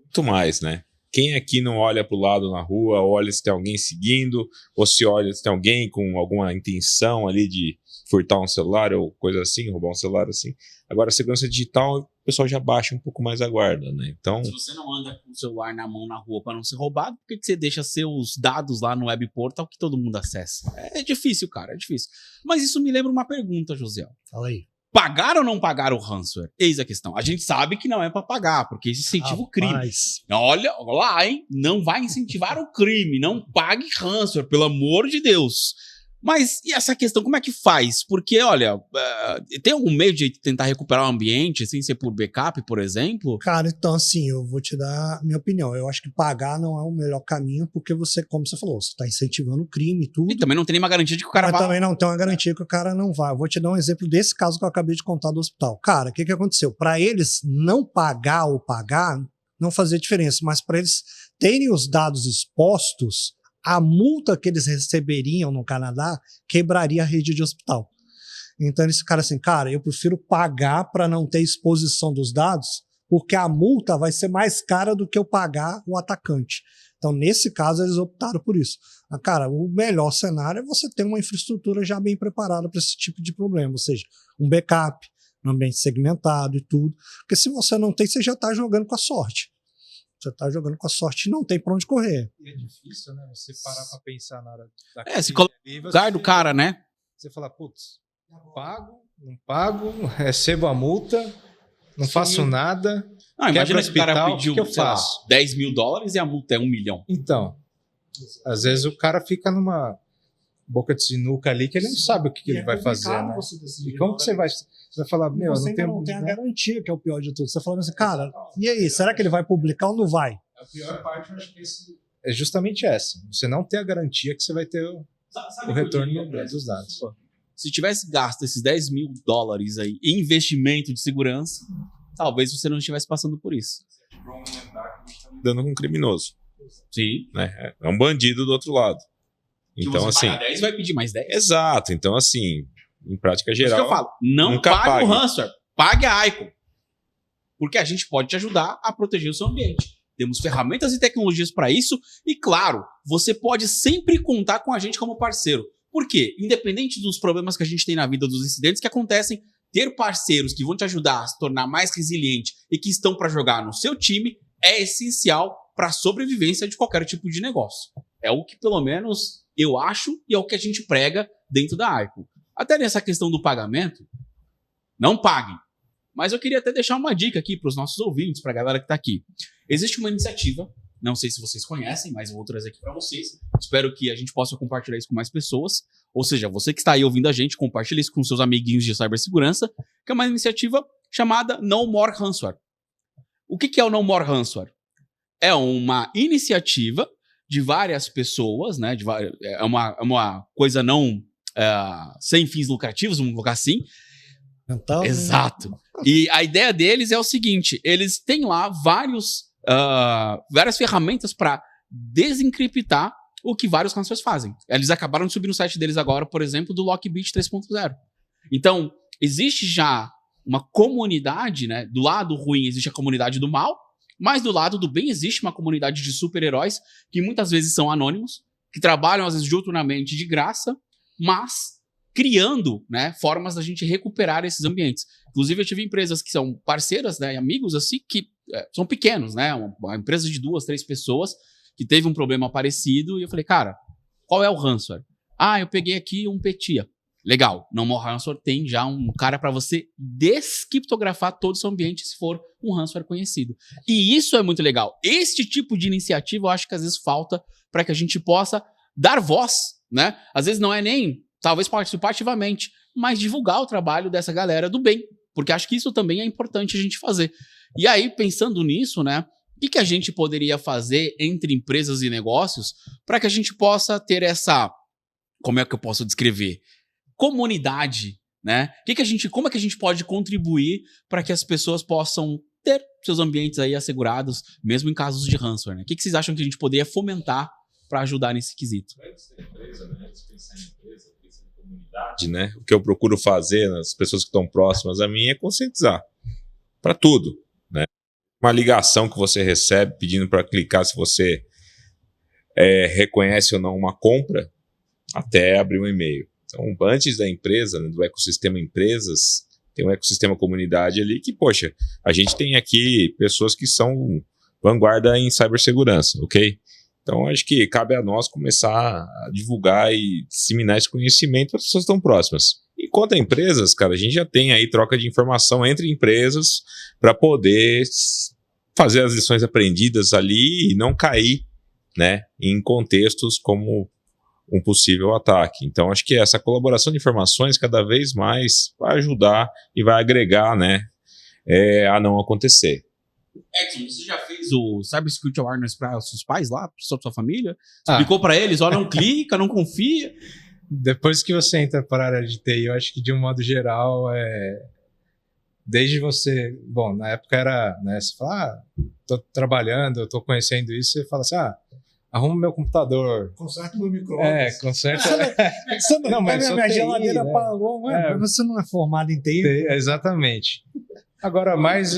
muito mais, né? Quem aqui não olha pro lado na rua, olha se tem alguém seguindo, ou se olha se tem alguém com alguma intenção ali de furtar um celular ou coisa assim, roubar um celular assim. Agora, a segurança digital pessoal já baixa um pouco mais a guarda, né? Então, Se você não anda com o celular na mão na rua para não ser roubado, por que você deixa seus dados lá no web portal que todo mundo acessa? É difícil, cara, é difícil. Mas isso me lembra uma pergunta, José. Fala aí. Pagar ou não pagar o ransomware? Eis a questão. A gente sabe que não é para pagar, porque isso incentiva o crime. Rapaz, Olha lá, hein? Não vai incentivar o crime. Não pague ransomware, pelo amor de Deus. Mas e essa questão, como é que faz? Porque, olha, tem algum meio de tentar recuperar o ambiente sem ser por backup, por exemplo? cara, então assim, eu vou te dar minha opinião. Eu acho que pagar não é o melhor caminho, porque você, como você falou, você está incentivando o crime e tudo. E também não tem nenhuma garantia de que o cara Mas vai... também não tem uma garantia que o cara não vai. Eu vou te dar um exemplo desse caso que eu acabei de contar do hospital. Cara, o que aconteceu? Para eles não pagar ou pagar, não fazia diferença, mas para eles terem os dados expostos, a multa que eles receberiam no Canadá quebraria a rede de hospital. Então eles ficaram assim, cara, eu prefiro pagar para não ter exposição dos dados, porque a multa vai ser mais cara do que eu pagar o atacante. Então, nesse caso, eles optaram por isso. Mas, cara, o melhor cenário é você ter uma infraestrutura já bem preparada para esse tipo de problema, ou seja, um backup, um ambiente segmentado e tudo. Porque se você não tem, você já está jogando com a sorte. Você está jogando com a sorte e não tem para onde correr. E é difícil, né? Você parar pra pensar na hora da se crise coloca ali, no lugar do cara, né? Você fala, putz, não pago, recebo a multa, não faço nada. Não, imagina se o cara hospital, pediu, o que eu sei lá, faço? $10 mil e a multa é 1 milhão. Então, às vezes o cara fica numa boca de sinuca ali que ele não sabe o que ele vai fazer, né? E como que você vai falar, meu, Você ainda não tem a garantia, que é o pior de tudo. Você falando assim, cara, e aí, será que ele vai publicar ou não vai? A pior parte, eu acho que é justamente essa. Você não tem a garantia que você vai ter o retorno dos dados. Se tivesse gasto esses $10 mil aí em investimento de segurança, talvez você não estivesse passando por isso. dando com um criminoso, Sim. né? É um bandido do outro lado. Então, você assim... pagar 10, vai pedir mais 10. Exato. Então, assim, em prática Por isso geral... que eu falo, não nunca pague o pague. ransomware, pague a Icon. Porque a gente pode te ajudar a proteger o seu ambiente. Temos ferramentas e tecnologias para isso e, claro, você pode sempre contar com a gente como parceiro. Por quê? Independente dos problemas que a gente tem na vida, dos incidentes que acontecem, ter parceiros que vão te ajudar a se tornar mais resiliente e que estão para jogar no seu time é essencial para a sobrevivência de qualquer tipo de negócio. É o que, pelo menos, eu acho e é o que a gente prega dentro da Icon. Até nessa questão do pagamento, não paguem. Mas eu queria até deixar uma dica aqui para os nossos ouvintes, para a galera que está aqui. Existe uma iniciativa, não sei se vocês conhecem, mas eu vou trazer aqui para vocês. Espero que a gente possa compartilhar isso com mais pessoas. Ou seja, você que está aí ouvindo a gente, compartilhe isso com seus amiguinhos de cibersegurança, que é uma iniciativa chamada No More Ransomware. O que é o No More Ransomware? É uma iniciativa de várias pessoas, né? É uma coisa não sem fins lucrativos, vamos colocar assim. Então, Exato. E a ideia deles é o seguinte: eles têm lá várias ferramentas para desencriptar o que vários ransomwares fazem. Eles acabaram de subir no site deles agora, por exemplo, do Lockbit 3.0. Então, existe já uma comunidade, né? Do lado ruim existe a comunidade do mal, mas do lado do bem existe uma comunidade de super-heróis que muitas vezes são anônimos, que trabalham às vezes diuturnamente de graça, mas criando, né, formas da gente recuperar esses ambientes. Inclusive, eu tive empresas que são parceiras, né, amigos assim, que são pequenos, né, uma empresa de 2, 3 pessoas que teve um problema parecido e eu falei, cara, qual é o ransomware? Ah, eu peguei aqui um Petia. Legal, No More Ransomware tem já um cara para você descriptografar todo o seu ambiente se for um ransomware conhecido. E isso é muito legal. Este tipo de iniciativa eu acho que às vezes falta para que a gente possa dar voz, né? Às vezes não é nem, talvez participar ativamente, mas divulgar o trabalho dessa galera do bem, porque acho que isso também é importante a gente fazer. E aí, pensando nisso, né? O que a gente poderia fazer entre empresas e negócios para que a gente possa ter essa, como é que eu posso descrever? Comunidade, né? Como é que a gente pode contribuir para que as pessoas possam ter seus ambientes aí assegurados, mesmo em casos de ransomware, né? O que vocês acham que a gente poderia fomentar para ajudar nesse quesito? Né? O que eu procuro fazer nas pessoas que estão próximas a mim é conscientizar para tudo, né? Uma ligação que você recebe pedindo para clicar se você reconhece ou não uma compra, até abrir um e-mail. Então, antes da empresa, né, do ecossistema empresas, tem um ecossistema comunidade ali que, poxa, a gente tem aqui pessoas que são vanguarda em cibersegurança, ok? Então, acho que cabe a nós começar a divulgar e disseminar esse conhecimento para as pessoas tão próximas. E quanto a empresas, cara, a gente já tem aí troca de informação entre empresas para poder fazer as lições aprendidas ali e não cair, né, em contextos como um possível ataque. Então, acho que essa colaboração de informações cada vez mais vai ajudar e vai agregar, né, a não acontecer. Edson, você já fez o Cybersecurity Awareness para os seus pais lá, para sua família? Explicou para eles, ó, não clica, não confia? Depois que você entra para a área de TI, eu acho que de um modo geral, desde você... Bom, na época era, né, você fala, tô trabalhando, eu tô conhecendo isso, você fala assim, arruma meu computador. Conserta meu micro-ondas. Conserta... Não, mas minha TI, geladeira né? apagou, mas você não é formado em TI? Exatamente. Agora mais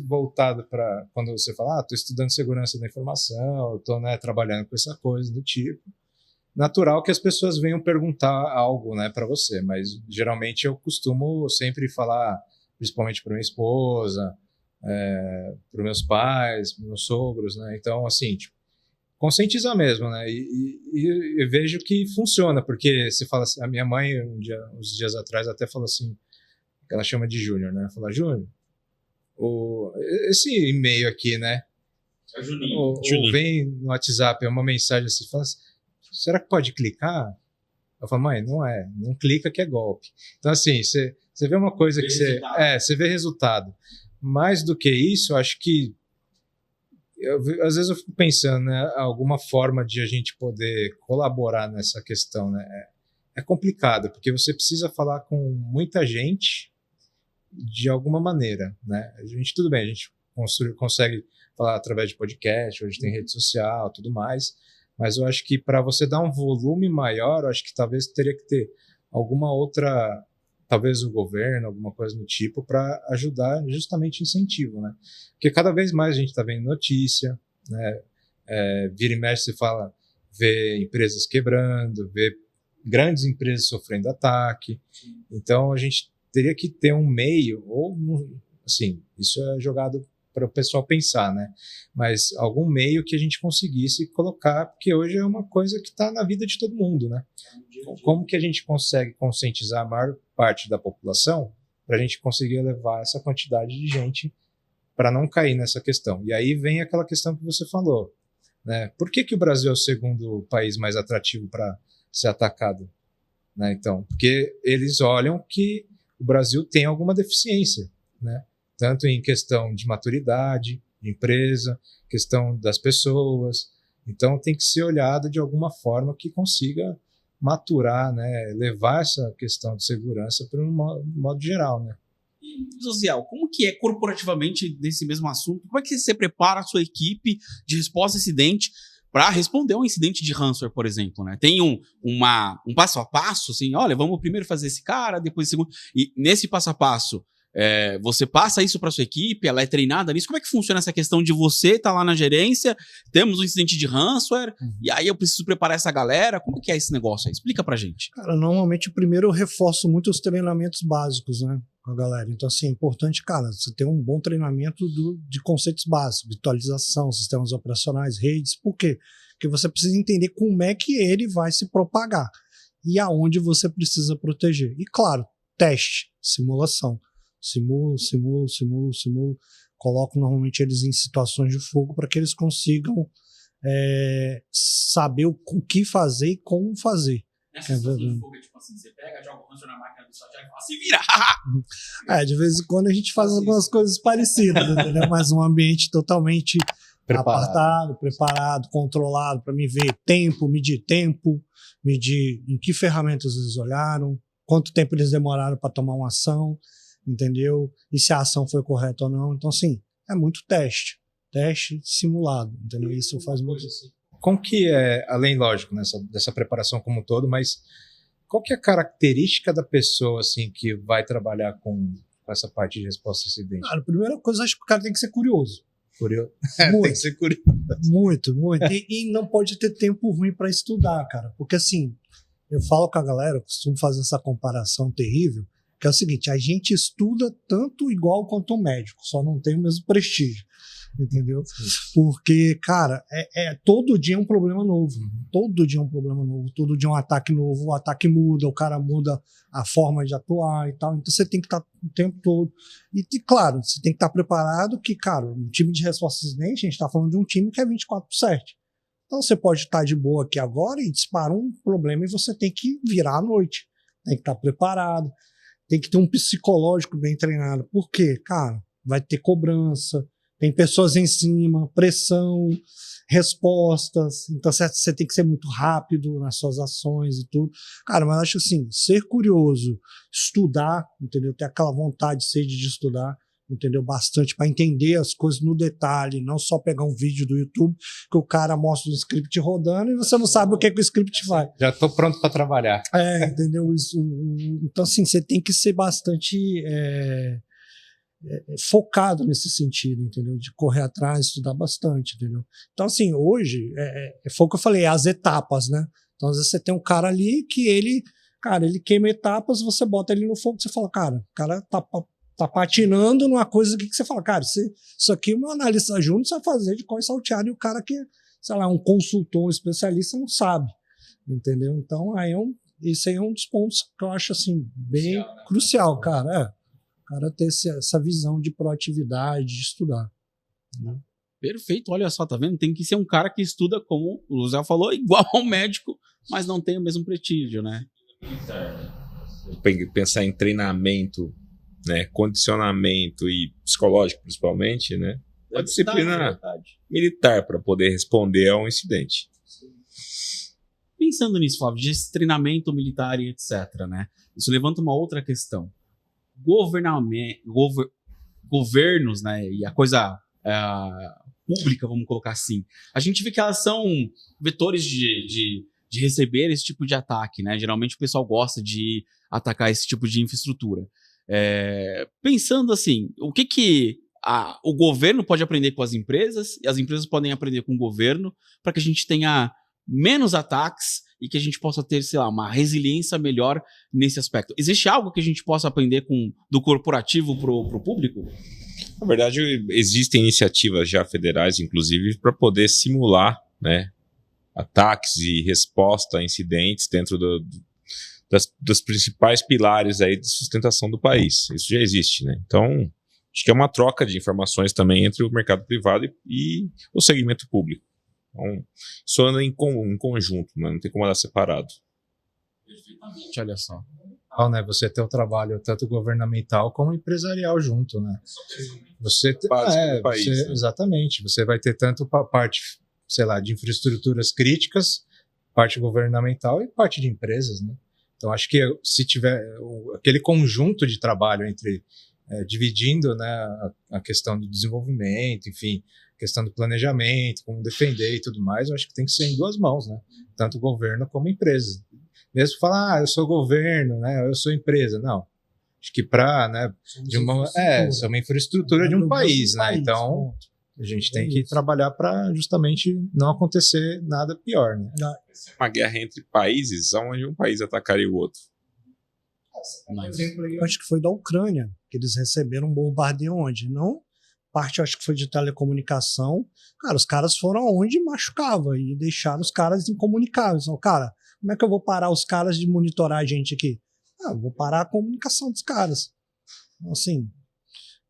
voltado para quando você fala, estou estudando segurança da informação, estou, né, trabalhando com essa coisa do tipo. Natural que as pessoas venham perguntar algo, né, para você, mas geralmente eu costumo sempre falar, principalmente para minha esposa, para meus pais, para meus sogros, né? Então, assim, tipo, conscientizar mesmo, né? E vejo que funciona, porque você fala assim, a minha mãe uns dias atrás até falou assim, que ela chama de Júnior, né? Fala, Júnior, esse e-mail aqui, né? É Juninho. Vem no WhatsApp, é uma mensagem assim, fala assim, será que pode clicar? Eu falo, mãe, não clica que é golpe. Então, assim, você vê uma coisa que você vê resultado. Mais do que isso, eu acho que às vezes eu fico pensando, né, alguma forma de a gente poder colaborar nessa questão, né? É complicado, porque você precisa falar com muita gente de alguma maneira, né? Tudo bem, a gente consegue falar através de podcast, hoje tem rede social, tudo mais, mas eu acho que para você dar um volume maior, eu acho que talvez teria que ter alguma outra, talvez o governo, alguma coisa do tipo, para ajudar justamente incentivo, né? Porque cada vez mais a gente está vendo notícia, né? Vira e mexe se fala, vê empresas quebrando, vê grandes empresas sofrendo ataque. Então a gente teria que ter um meio, ou assim, isso é jogado para o pessoal pensar, né? Mas algum meio que a gente conseguisse colocar, porque hoje é uma coisa que está na vida de todo mundo, né? Como que a gente consegue conscientizar a maior parte da população para a gente conseguir levar essa quantidade de gente para não cair nessa questão? E aí vem aquela questão que você falou, né? Por que o Brasil é o segundo país mais atrativo para ser atacado, né? Então, porque eles olham que o Brasil tem alguma deficiência, né? Tanto em questão de maturidade, de empresa, questão das pessoas. Então, tem que ser olhado de alguma forma que consiga maturar, né? Levar essa questão de segurança para um modo geral, né? E, Josiel, como que é corporativamente nesse mesmo assunto? Como é que você prepara a sua equipe de resposta a incidente para responder a um incidente de ransomware, por exemplo, né? Tem um passo a passo, assim, olha, vamos primeiro fazer esse cara, depois o segundo. E nesse passo a passo, você passa isso para sua equipe, ela é treinada nisso. Como é que funciona essa questão de você estar lá na gerência, temos um incidente de ransomware, e aí eu preciso preparar essa galera? Como que é esse negócio aí? Explica pra gente. Cara, normalmente primeiro eu reforço muito os treinamentos básicos, né, com a galera. Então, assim, é importante, cara, você ter um bom treinamento de conceitos básicos, virtualização, sistemas operacionais, redes. Por quê? Porque você precisa entender como é que ele vai se propagar e aonde você precisa proteger. E, claro, teste, simulação. Simulo. Coloco normalmente eles em situações de fogo para que eles consigam saber o que fazer e como fazer. Nessa situação de fogo, tipo assim, você pega, joga o ransomware na máquina do estagiário e fala, se vira! De vez em quando a gente faz algumas coisas parecidas, entendeu? Mas um ambiente totalmente apartado, preparado, controlado, para me ver medir em que ferramentas eles olharam, quanto tempo eles demoraram para tomar uma ação, entendeu? E se a ação foi correta ou não. Então, assim, é muito teste simulado, entendeu? Isso faz muito assim. Como que além, lógico, dessa preparação como um todo, mas qual que é a característica da pessoa, assim, que vai trabalhar com essa parte de resposta a incidente? Cara, a primeira coisa, acho que o cara tem que ser curioso. Curioso? Muito, tem que ser curioso. Muito. E não pode ter tempo ruim para estudar, cara. Porque, assim, eu falo com a galera, eu costumo fazer essa comparação terrível, Que é o seguinte, a gente estuda tanto igual quanto o médico, só não tem o mesmo prestígio. Entendeu? Porque, cara, todo dia é um problema novo. Todo dia é um problema novo. Todo dia é um ataque novo. O ataque muda, o cara muda a forma de atuar e tal. Então você tem que estar o tempo todo. E, claro, você tem que estar preparado que, cara, um time de resposta a incidente, a gente está falando de um time que é 24/7. Então você pode estar de boa aqui agora e dispara um problema e você tem que virar à noite. Tem que estar preparado. Tem que ter um psicológico bem treinado. Por quê? Cara, vai ter cobrança. Tem pessoas em cima, pressão, respostas. Então você tem que ser muito rápido nas suas ações e tudo. Cara, mas eu acho assim, ser curioso, estudar, entendeu? Ter aquela vontade, sede de estudar, entendeu? Bastante para entender as coisas no detalhe, não só pegar um vídeo do YouTube que o cara mostra o script rodando e você não sabe o que o script vai. Já estou pronto para trabalhar. Entendeu? Então, assim, você tem que ser bastante focado nesse sentido, entendeu? De correr atrás, estudar bastante, entendeu? Então, assim, hoje, foi o que eu falei, as etapas, né? Então, às vezes você tem um cara ali que ele queima etapas, você bota ele no fogo, você fala, cara, o cara tá patinando numa coisa que você fala, cara, isso aqui o meu analista júnior vai fazer de cor salteado e o cara que, sei lá, um consultor, um especialista não sabe, entendeu? Então, isso aí é um dos pontos que eu acho, assim, bem crucial, cara, o cara ter essa visão de proatividade, de estudar. Né? Perfeito, olha só, tá vendo? Tem que ser um cara que estuda, como o Zé falou, igual ao médico, mas não tem o mesmo prestígio, né? Pensar em treinamento, né, condicionamento e psicológico, principalmente, né? Uma disciplina militar para poder responder a um incidente. Pensando nisso, Flávio, de treinamento militar e etc., né? Isso levanta uma outra questão. Governos, né, e a coisa pública, vamos colocar assim, a gente vê que elas são vetores de receber esse tipo de ataque, né? Geralmente o pessoal gosta de atacar esse tipo de infraestrutura. Pensando assim, o que o governo pode aprender com as empresas e as empresas podem aprender com o governo para que a gente tenha menos ataques e que a gente possa ter, sei lá, uma resiliência melhor nesse aspecto. Existe algo que a gente possa aprender do corporativo pro público? Na verdade, existem iniciativas já federais, inclusive, para poder simular, né, ataques e resposta a incidentes dentro dos principais pilares aí de sustentação do país. Isso já existe, né? Então, acho que é uma troca de informações também entre o mercado privado e o segmento público. Então, isso anda em conjunto, né? Não tem como andar separado. Perfeitamente, olha só. Né? Você ter o trabalho tanto governamental como empresarial junto, né? Você do país, né? Exatamente. Você vai ter tanto parte, sei lá, de infraestruturas críticas, parte governamental e parte de empresas, né? Então, acho que se tiver aquele conjunto de trabalho entre dividindo, né, a questão do desenvolvimento, enfim, questão do planejamento, como defender e tudo mais, eu acho que tem que ser em duas mãos, né? Tanto o governo como a empresa. Mesmo falar, eu sou governo, né, eu sou empresa, não. Acho que para, né, ser uma infraestrutura de um país, né? Então, a gente tem que trabalhar para justamente não acontecer nada pior, né? Uma guerra entre países, onde um país atacaria o outro. Eu acho que foi da Ucrânia, que eles receberam um bombardeio onde? Não, parte acho que foi de telecomunicação. Cara, os caras foram aonde machucava e deixaram os caras incomunicáveis. Então, cara, como é que eu vou parar os caras de monitorar a gente aqui? Vou parar a comunicação dos caras. Então, assim,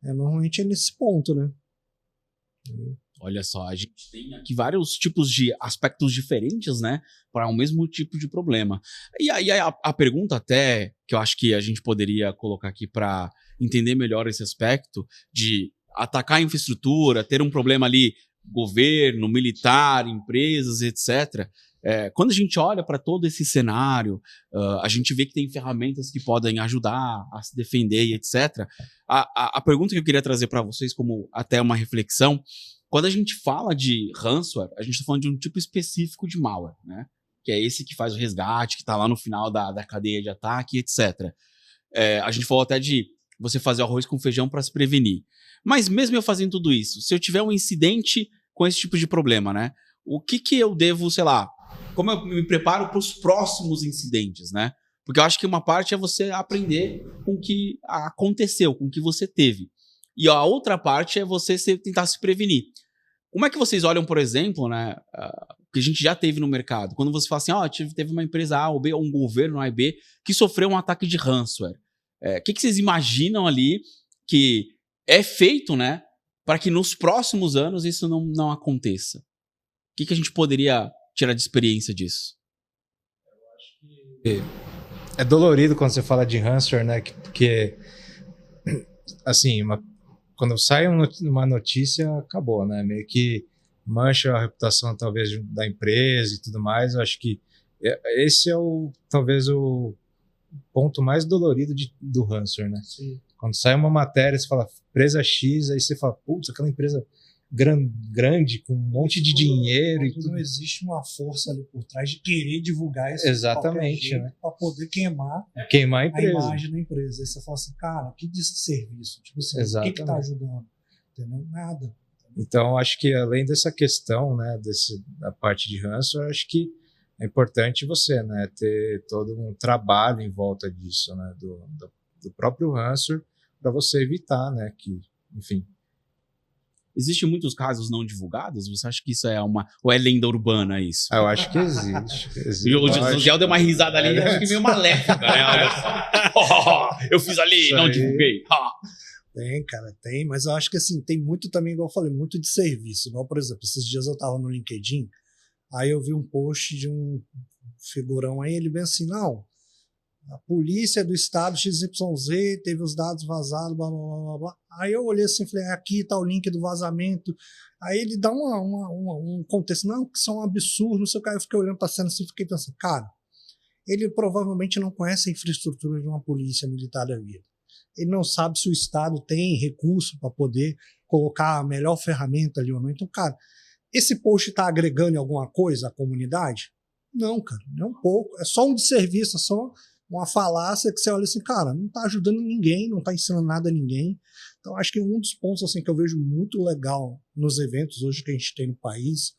normalmente é nesse ponto, né? Olha só, a gente tem aqui vários tipos de aspectos diferentes, né, para o mesmo tipo de problema. E aí a pergunta até, que eu acho que a gente poderia colocar aqui para entender melhor esse aspecto de atacar a infraestrutura, ter um problema ali, governo, militar, empresas, etc. Quando a gente olha para todo esse cenário, a gente vê que tem ferramentas que podem ajudar a se defender e etc. A pergunta que eu queria trazer para vocês como até uma reflexão, quando a gente fala de ransomware, a gente está falando de um tipo específico de malware, né? Que é esse que faz o resgate, que está lá no final da cadeia de ataque, etc. A gente falou até de você fazer arroz com feijão para se prevenir. Mas mesmo eu fazendo tudo isso, se eu tiver um incidente com esse tipo de problema, né? O que eu devo, sei lá, como eu me preparo para os próximos incidentes, né? Porque eu acho que uma parte é você aprender com o que aconteceu, com o que você teve. E a outra parte é você tentar se prevenir. Como é que vocês olham, por exemplo, né, que a gente já teve no mercado, quando você fala assim, teve uma empresa A ou B, ou um governo A e B, que sofreu um ataque de ransomware. O que vocês imaginam ali que é feito, né, para que nos próximos anos isso não aconteça? O que a gente poderia tirar de experiência disso? É dolorido quando você fala de ransomware, né? Porque, assim, quando sai uma notícia, acabou, né? Meio que mancha a reputação, talvez, da empresa e tudo mais. Eu acho que esse é talvez o ponto mais dolorido do ransomware, né? Sim. Quando sai uma matéria, você fala empresa X, aí você fala, putz, aquela empresa grande, com um monte de dinheiro e tudo. Não existe uma força ali por trás de querer divulgar isso. Exatamente, né? Para poder queimar a imagem da empresa. Aí você fala assim, cara, que desserviço. Tipo assim, o que tá ajudando? Entendeu? Nada. Então, acho que além dessa questão, né, da parte de ransomware, acho que é importante você, né, ter todo um trabalho em volta disso, né, do próprio ransomware, para você evitar, né, que, enfim. Existem muitos casos não divulgados? Você acha que isso é ou é lenda urbana isso? Eu acho que existe. O Josiel deu uma risada ali, acho que meio maléfica, né? Olha só. Eu fiz ali, não divulguei. Tem, cara, tem, mas eu acho que assim, tem muito também, igual eu falei, muito de serviço. Igual, por exemplo, esses dias eu tava no LinkedIn, aí eu vi um post de um figurão aí, ele bem assim, não, a polícia do estado XYZ teve os dados vazados, blá, blá, blá, blá. Aí eu olhei assim e falei, aqui tá o link do vazamento. Aí ele dá um contexto, não, que isso é um absurdo, não sei o que. Eu fiquei olhando pra cena assim e fiquei pensando, cara, ele provavelmente não conhece a infraestrutura de uma polícia militar da vida. Ele não sabe se o estado tem recurso para poder colocar a melhor ferramenta ali ou não. Então, cara, esse post tá agregando em alguma coisa à comunidade? Não, cara, nem um pouco. É só um desserviço, é só uma falácia que você olha assim, cara, não tá ajudando ninguém, não tá ensinando nada a ninguém. Então, acho que um dos pontos assim, que eu vejo muito legal nos eventos hoje que a gente tem no país,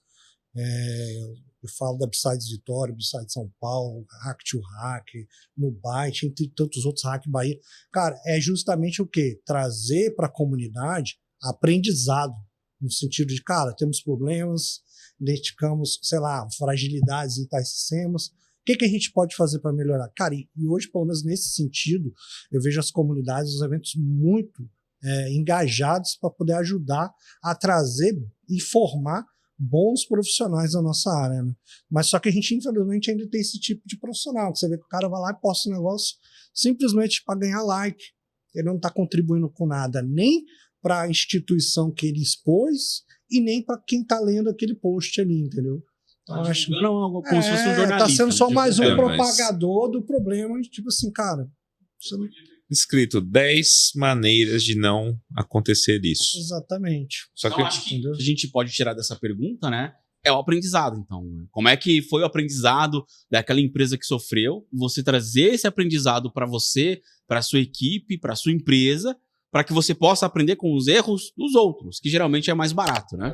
eu falo da Besides Vitória, Besides São Paulo, Hack to Hack, no Byte, entre tantos outros, Hack Bahia. Cara, é justamente o quê? Trazer para a comunidade aprendizado, no sentido de, cara, temos problemas, identificamos, sei lá, fragilidades em tais sistemas, o que a gente pode fazer para melhorar? Cara, e hoje, pelo menos nesse sentido, eu vejo as comunidades, os eventos muito engajados para poder ajudar a trazer e formar bons profissionais da nossa área, né? Mas só que a gente, infelizmente, ainda tem esse tipo de profissional, que você vê que o cara vai lá e posta um negócio simplesmente para ganhar like. Ele não está contribuindo com nada, nem para a instituição que ele expôs e nem para quem está lendo aquele post ali, entendeu? Então, acho que não, como se fosse um jornalista. Tá sendo só mais um mas propagador do problema, tipo assim, cara. Você não... Escrito 10 maneiras de não acontecer isso. Exatamente. Só que Então, acho que a gente pode tirar dessa pergunta, né? É o aprendizado, então. Né? Como é que foi o aprendizado daquela empresa que sofreu? Você trazer esse aprendizado para você, para sua equipe, para sua empresa, para que você possa aprender com os erros dos outros, que geralmente é mais barato, né?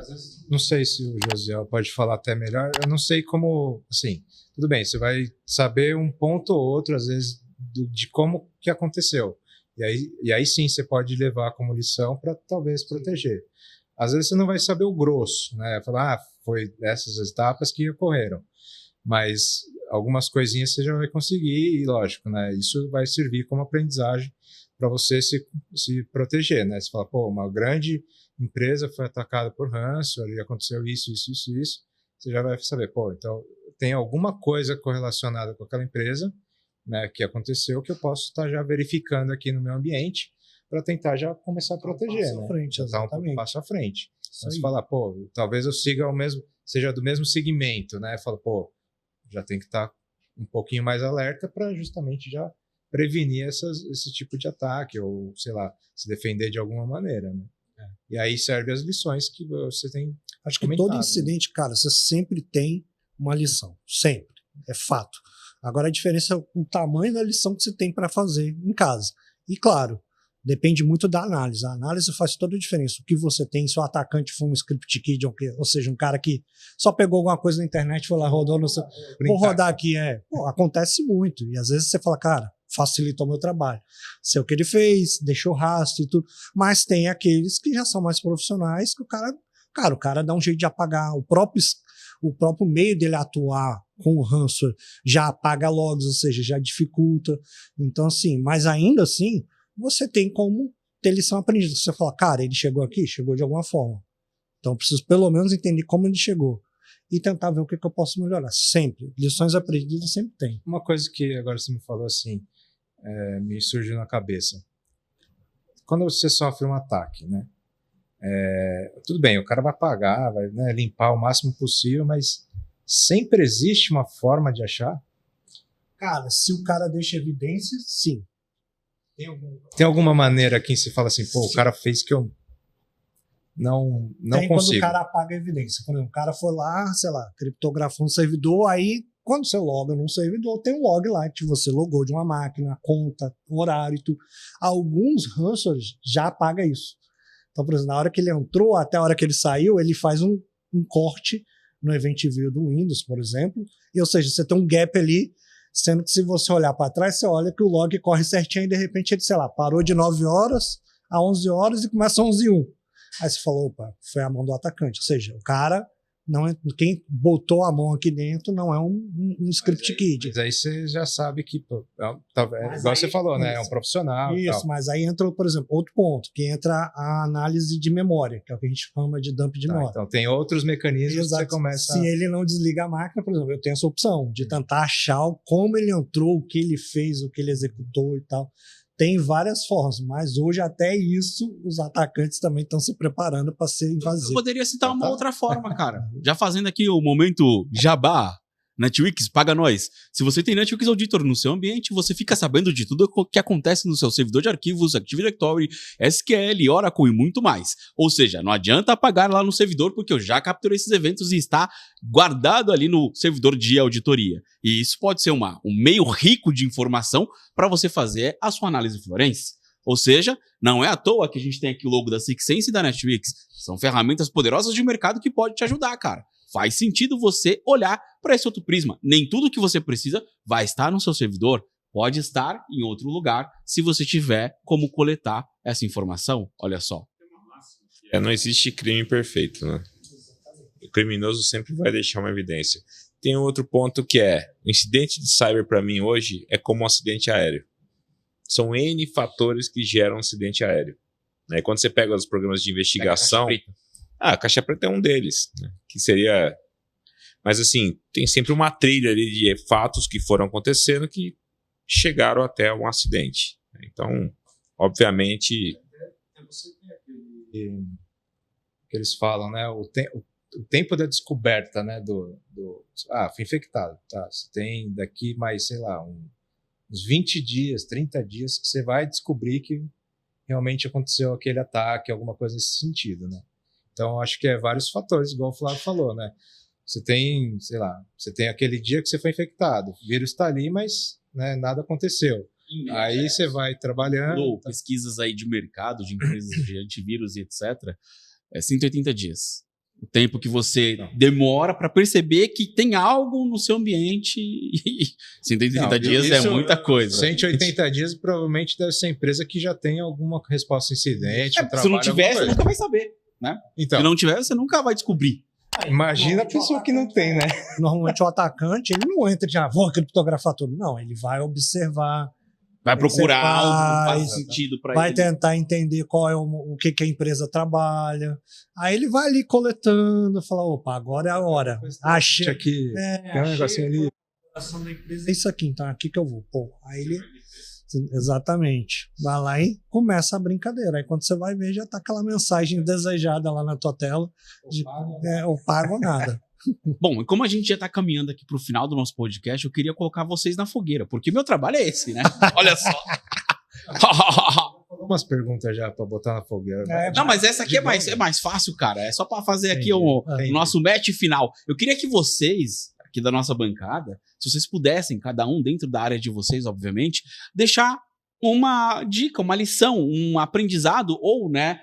Não sei se o Josiel pode falar até melhor. Eu não sei como, assim, tudo bem, você vai saber um ponto ou outro, às vezes, de como que aconteceu. E aí sim você pode levar como lição para talvez proteger. Às vezes você não vai saber o grosso, né? Falar, foi essas etapas que ocorreram. Mas algumas coisinhas você já vai conseguir e, lógico, né? Isso vai servir como aprendizagem para você se proteger, né? Você fala, pô, uma grande empresa foi atacada por ransomware e aconteceu isso. Você já vai saber, pô, então tem alguma coisa correlacionada com aquela empresa, né, que aconteceu, que eu posso estar já verificando aqui no meu ambiente para tentar já começar a proteger, né? Frente, um passo à frente. Então, você fala, pô, talvez eu siga seja do mesmo segmento, né? Fala, pô, já tem que estar um pouquinho mais alerta para justamente já prevenir esse tipo de ataque ou, sei lá, se defender de alguma maneira, né? E aí serve as lições que você tem. Acho que todo incidente, cara, você sempre tem uma lição. Sempre. É fato. Agora a diferença é o tamanho da lição que você tem para fazer em casa. E claro, Depende muito da análise. A análise faz toda a diferença. O que você tem, se o atacante for um script kid, ou seja, um cara que só pegou alguma coisa na internet, foi lá, rodou no seu... Vou rodar aqui, acontece muito. E às vezes você fala, cara, facilitou o meu trabalho. Sei o que ele fez, deixou rastro e tudo. Mas tem aqueles que já são mais profissionais, que o cara dá um jeito de apagar. O próprio meio dele atuar com o ransomware já apaga logs, ou seja, já dificulta. Então, assim, mas ainda assim, você tem como ter lição aprendida. Você fala, cara, ele chegou aqui? Chegou de alguma forma. Então, eu preciso pelo menos entender como ele chegou. E tentar ver o que eu posso melhorar. Sempre. Lições aprendidas sempre tem. Uma coisa que agora você me falou assim, me surgiu na cabeça. Quando você sofre um ataque, né? Tudo bem, o cara vai pagar, vai, né, limpar o máximo possível, mas sempre existe uma forma de achar? Cara, se o cara deixa evidências, sim. Tem alguma maneira que se fala assim, pô, o cara fez que eu não tem consigo. Quando o cara apaga a evidência. Por exemplo, o cara foi lá, sei lá, criptografou um servidor, aí quando você loga num servidor, tem um log lá que você logou de uma máquina, conta, horário e tudo. Alguns ransomwares já apagam isso. Então, por exemplo, na hora que ele entrou até a hora que ele saiu, ele faz um corte no event view do Windows, por exemplo. E, ou seja, você tem um gap ali, sendo que se você olhar para trás, você olha que o log corre certinho e de repente ele, sei lá, parou de 9 horas a 11 horas e começa 11h01. Aí você falou, opa, foi a mão do atacante. Ou seja, o cara, quem botou a mão aqui dentro não é um script kid. Mas aí você já sabe que, pô, igual você falou, né? É um profissional. Isso, mas aí entra, por exemplo, outro ponto, que entra a análise de memória, que é o que a gente chama de dump de memória. Então tem outros mecanismos. Exato. Que você começa... Se ele não desliga a máquina, por exemplo, eu tenho essa opção de tentar achar como ele entrou, o que ele fez, o que ele executou e tal. Tem várias formas, mas hoje até isso os atacantes também estão se preparando para ser invasivos. Eu poderia citar uma outra forma, cara. Já fazendo aqui o momento jabá. Netwix, paga nós. Se você tem Netwix Auditor no seu ambiente, você fica sabendo de tudo o que acontece no seu servidor de arquivos, Active Directory, SQL, Oracle e muito mais. Ou seja, não adianta apagar lá no servidor, porque eu já capturei esses eventos e está guardado ali no servidor de auditoria. E isso pode ser um meio rico de informação para você fazer a sua análise forense. Ou seja, não é à toa que a gente tem aqui o logo da Sixsense e da Netwix. São ferramentas poderosas de mercado que podem te ajudar, cara. Faz sentido você olhar para esse outro prisma. Nem tudo que você precisa vai estar no seu servidor. Pode estar em outro lugar se você tiver como coletar essa informação. Olha só. Não existe crime perfeito, né? O criminoso sempre vai deixar uma evidência. Tem outro ponto que o incidente de cyber para mim hoje é como um acidente aéreo. São N fatores que geram um acidente aéreo. Né? Quando você pega os programas de investigação... a Caixa Preta é um deles, né? Que seria... Mas assim, tem sempre uma trilha ali de fatos que foram acontecendo que chegaram até um acidente. Então, obviamente... Você tem aquele que eles falam, né? O tempo da descoberta, né? Fui infectado. Tá, você tem daqui mais, sei lá, uns 20 dias, 30 dias que você vai descobrir que realmente aconteceu aquele ataque, alguma coisa nesse sentido, né? Então, acho que vários fatores, igual o Flávio falou, né? Você tem, sei lá, você tem aquele dia que você foi infectado, o vírus está ali, mas né, nada aconteceu. Aí você vai trabalhando... Pesquisas aí de mercado, de empresas de antivírus e etc. 180 dias. O tempo que você demora para perceber que tem algo no seu ambiente. 180 dias é muita coisa. 180 dias provavelmente deve ser a empresa que já tem alguma resposta a incidente. Se não tiver, você nunca vai saber. Né? Então, se não tiver, você nunca vai descobrir. Imagina a pessoa que não tem, né? Normalmente o atacante, ele não entra de, vou criptografar tudo. Não, ele vai observar. Vai procurar algo que faz sentido para ele. Vai tentar entender qual é o que a empresa trabalha. Aí ele vai ali coletando, fala, opa, agora é a hora. Achei aqui, tem um negocinho ali. É isso aqui, então aqui que eu vou. Pô, aí ele... Exatamente. Vai lá e começa a brincadeira. Aí quando você vai ver, já tá aquela mensagem desejada lá na tua tela de ou pago ou nada. Bom, e como a gente já tá caminhando aqui pro final do nosso podcast, eu queria colocar vocês na fogueira, porque meu trabalho é esse, né? Olha só. Umas perguntas já para botar na fogueira. Não, mas essa aqui é mais fácil, cara. É só para fazer aqui o nosso match final. Eu queria que vocês, aqui da nossa bancada, se vocês pudessem, cada um dentro da área de vocês, obviamente, deixar uma dica, uma lição, um aprendizado ou, né,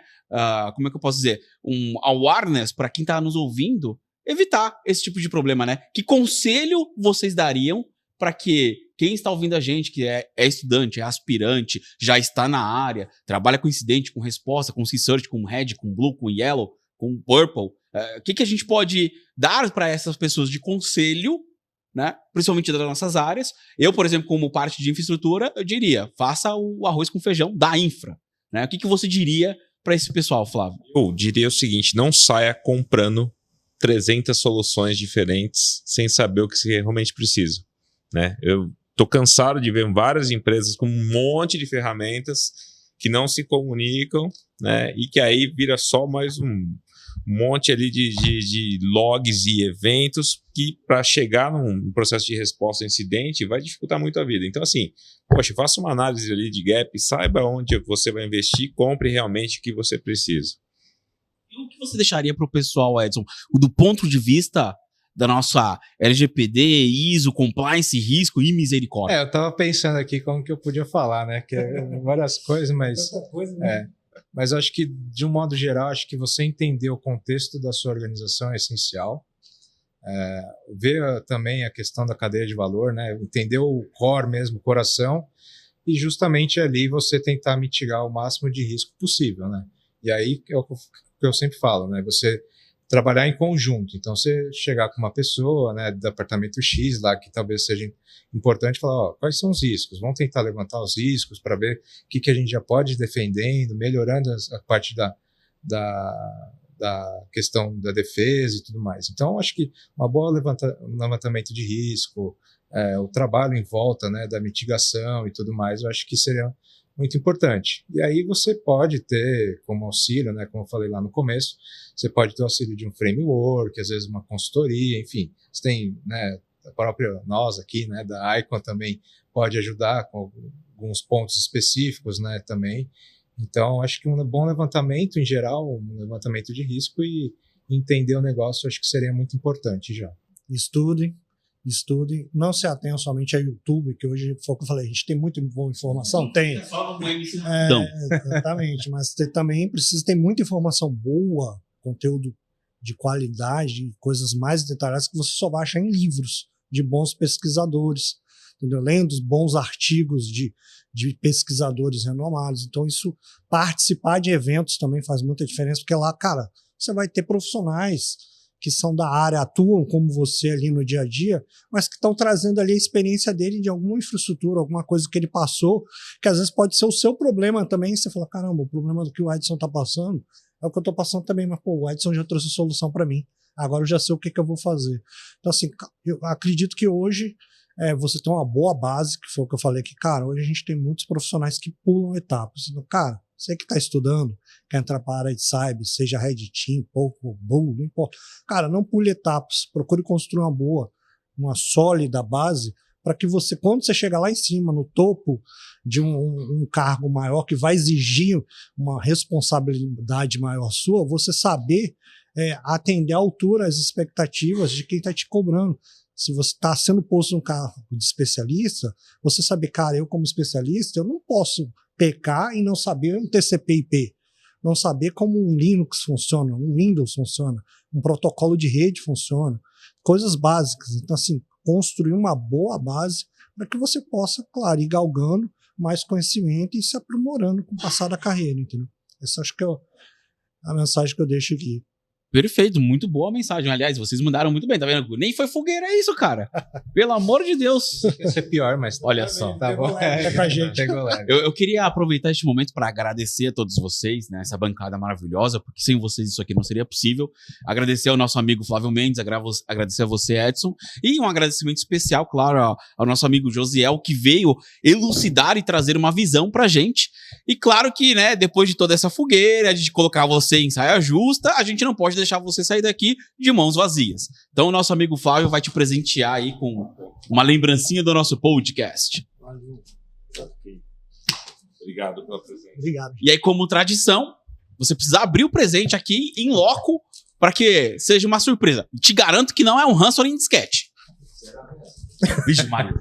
como é que eu posso dizer, um awareness para quem tá nos ouvindo evitar esse tipo de problema, né? Que conselho vocês dariam para que quem está ouvindo a gente, que é estudante, é aspirante, já está na área, trabalha com incidente, com resposta, com research, com red, com blue, com yellow, com purple, o que a gente pode dar para essas pessoas de conselho, né? Principalmente das nossas áreas. Eu, por exemplo, como parte de infraestrutura, eu diria, faça o arroz com feijão da infra, né? O que você diria para esse pessoal, Flávio? Eu diria o seguinte, não saia comprando 300 soluções diferentes sem saber o que você realmente precisa, né? Eu tô cansado de ver várias empresas com um monte de ferramentas que não se comunicam, né? E que aí vira só mais um monte ali de logs e eventos que para chegar num processo de resposta a incidente vai dificultar muito a vida. Então assim, poxa, faça uma análise ali de gap, saiba onde você vai investir, compre realmente o que você precisa. E o que você deixaria para o pessoal, Edson, do ponto de vista da nossa LGPD, ISO, compliance, risco e misericórdia? Eu tava pensando aqui como que eu podia falar, né? Que é várias coisas, mas... Tanta coisa, né? Mas eu acho que, de um modo geral, acho que você entender o contexto da sua organização é essencial. Ver também a questão da cadeia de valor, né? Entender o core mesmo, o coração, e justamente ali você tentar mitigar o máximo de risco possível, né? E aí é o que eu sempre falo, né? Você trabalhar em conjunto. Então, você chegar com uma pessoa, né, do departamento X lá, que talvez seja importante, falar, ó, quais são os riscos? Vamos tentar levantar os riscos para ver o que a gente já pode ir defendendo, melhorando a parte da questão da defesa e tudo mais. Então, acho que uma boa levantamento de risco, o trabalho em volta, né, da mitigação e tudo mais, eu acho que seria muito importante. E aí você pode ter como auxílio, né, como eu falei lá no começo, você pode ter o auxílio de um framework, às vezes uma consultoria, enfim. Você tem, né, a própria nós aqui, né, da Icon também pode ajudar com alguns pontos específicos, né, também. Então, acho que um bom levantamento em geral, um levantamento de risco e entender o negócio, acho que seria muito importante já. Estudem, não se atenham somente a YouTube, que hoje foi o que eu falei, a gente tem muita boa informação, tem. Exatamente, mas você também precisa ter muita informação boa, conteúdo de qualidade, coisas mais detalhadas que você só vai achar em livros de bons pesquisadores, entendeu? Lendo os bons artigos de pesquisadores renomados. Então isso, participar de eventos também faz muita diferença, porque lá, cara, você vai ter profissionais que são da área, atuam como você ali no dia a dia, mas que estão trazendo ali a experiência dele de alguma infraestrutura, alguma coisa que ele passou, que às vezes pode ser o seu problema também. Você fala, caramba, o problema do que o Edson está passando é o que eu estou passando também, mas pô, o Edson já trouxe a solução para mim, agora eu já sei o que eu vou fazer. Então assim, eu acredito que hoje você tem uma boa base, que foi o que eu falei, que cara, hoje a gente tem muitos profissionais que pulam etapas. Então, cara, você que está estudando, quer entrar para a área de cyber, seja Red Team, pouco, Bull, não importa. Cara, não pule etapas, procure construir uma sólida base, para que você, quando você chegar lá em cima, no topo de um cargo maior, que vai exigir uma responsabilidade maior sua, você saber atender à altura as expectativas de quem está te cobrando. Se você está sendo posto num cargo de especialista, você sabe, cara, eu como especialista, eu não posso pecar e não saber um TCP/IP, não saber como um Linux funciona, um Windows funciona, um protocolo de rede funciona, coisas básicas. Então, assim, construir uma boa base para que você possa, claro, ir galgando mais conhecimento e se aprimorando com o passar da carreira, entendeu? Essa acho que é a mensagem que eu deixo aqui. Perfeito, muito boa a mensagem. Aliás, vocês mudaram muito bem, tá vendo? Nem foi fogueira isso, cara. Pelo amor de Deus. Isso é pior, mas olha só. Tá bom. Pra gente. Eu queria aproveitar este momento para agradecer a todos vocês, né? Essa bancada maravilhosa, porque sem vocês isso aqui não seria possível. Agradecer ao nosso amigo Flávio Mendes, agradecer a você, Edson. E um agradecimento especial, claro, ao nosso amigo Josiel, que veio elucidar e trazer uma visão pra gente. E claro que, né, depois de toda essa fogueira, de colocar você em saia justa, a gente não pode deixar você sair daqui de mãos vazias. Então o nosso amigo Flávio vai te presentear aí com uma lembrancinha do nosso podcast. Valeu. Obrigado pela presença. Obrigado. E aí, como tradição, você precisa abrir o presente aqui em loco para que seja uma surpresa. Te garanto que não é um ranço em disquete. Vixe, Mário.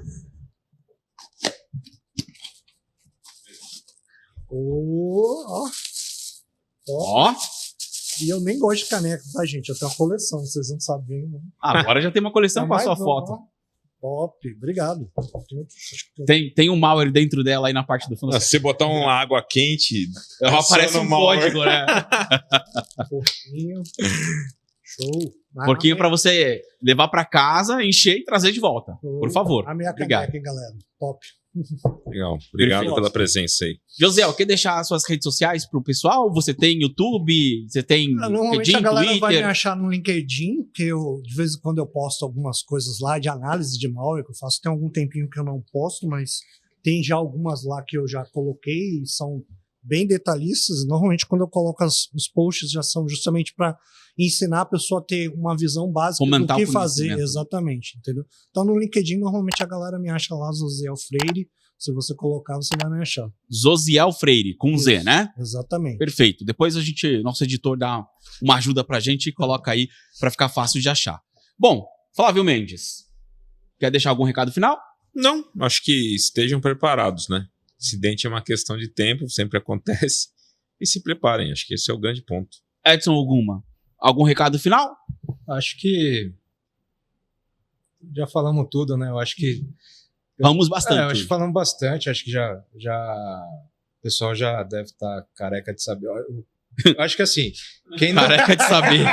Ó. Ó, E eu nem gosto de caneca, tá, gente? Eu tenho uma coleção, vocês não sabem. Né? agora já tem uma coleção com a Mais sua uma, foto. ó. Top, obrigado. Tem um malware dentro dela aí na parte do fundo. Se você botar uma água quente, Aparece um malware. código, né? Porquinho. Show. Porquinho pra você levar pra casa, encher e trazer de volta. Por favor. A minha Obrigado. caneca, hein, galera. Top. Legal. Obrigado Perfeito. pela presença aí. Josiel, quer deixar as suas redes sociais pro pessoal? Você tem YouTube? Você tem Normalmente LinkedIn, a galera vai me Twitter? achar no LinkedIn, que eu, de vez em quando eu posto algumas coisas lá de análise de malware que eu faço. Tem algum tempinho que eu não posto, mas tem já algumas lá que eu já coloquei e são bem detalhistas. Normalmente quando eu coloco os posts já são justamente para ensinar a pessoa a ter uma visão básica Fomentar do que o fazer. conhecimento. Exatamente, entendeu? Então no LinkedIn normalmente a galera me acha lá, Josiel Freire. Se você colocar, você vai me achar. Josiel Freire, com Z, Isso. né? Exatamente. Perfeito. Depois nosso editor dá uma ajuda pra gente e coloca aí pra ficar fácil de achar. Bom, Flávio Mendes, quer deixar algum recado final? Não, acho que estejam preparados, né? Acidente é uma questão de tempo, sempre acontece. E se preparem, acho que esse é o grande ponto. Edson Oguma, algum recado final? Acho que já falamos tudo, né? Eu acho que Vamos bastante. acho que falamos bastante. Acho que já o pessoal já deve estar careca de saber. Eu acho que assim, quem não, Careca de saber.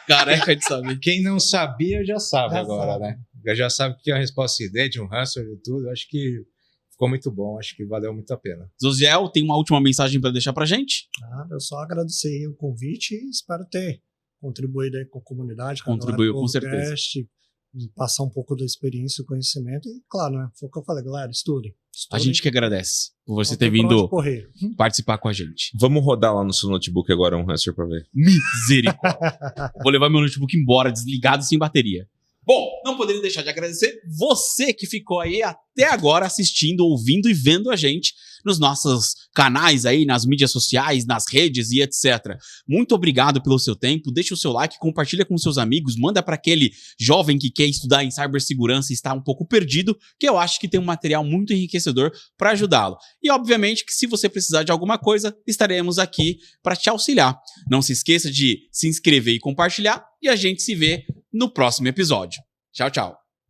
Careca de saber. quem não sabia já sabe Já agora, sabe. né? Já sabe o que é a resposta de um ransomware e tudo. Acho que ficou muito bom. Acho que valeu muito a pena. Josiel, tem uma última mensagem pra deixar pra gente? Eu só agradecer aí o convite e espero ter contribuído aí com a comunidade. Com a Contribuiu, galera do com certeza. podcast, e passar um pouco da experiência e conhecimento. E, claro, né? Foi o que eu falei, galera, estudem. A gente que agradece por você Não ter tem pra onde vindo correr. participar com a gente. Vamos rodar lá no seu notebook agora um ransomware pra ver. Misericórdia. Vou levar meu notebook embora, desligado, sem bateria. Bom, não poderia deixar de agradecer você que ficou aí até agora assistindo, ouvindo e vendo a gente nos nossos canais aí, nas mídias sociais, nas redes e etc. Muito obrigado pelo seu tempo. Deixa o seu like, compartilha com seus amigos, manda para aquele jovem que quer estudar em cibersegurança e está um pouco perdido, que eu acho que tem um material muito enriquecedor para ajudá-lo. E obviamente que se você precisar de alguma coisa, estaremos aqui para te auxiliar. Não se esqueça de se inscrever e compartilhar e a gente se vê no próximo episódio. Tchau, tchau.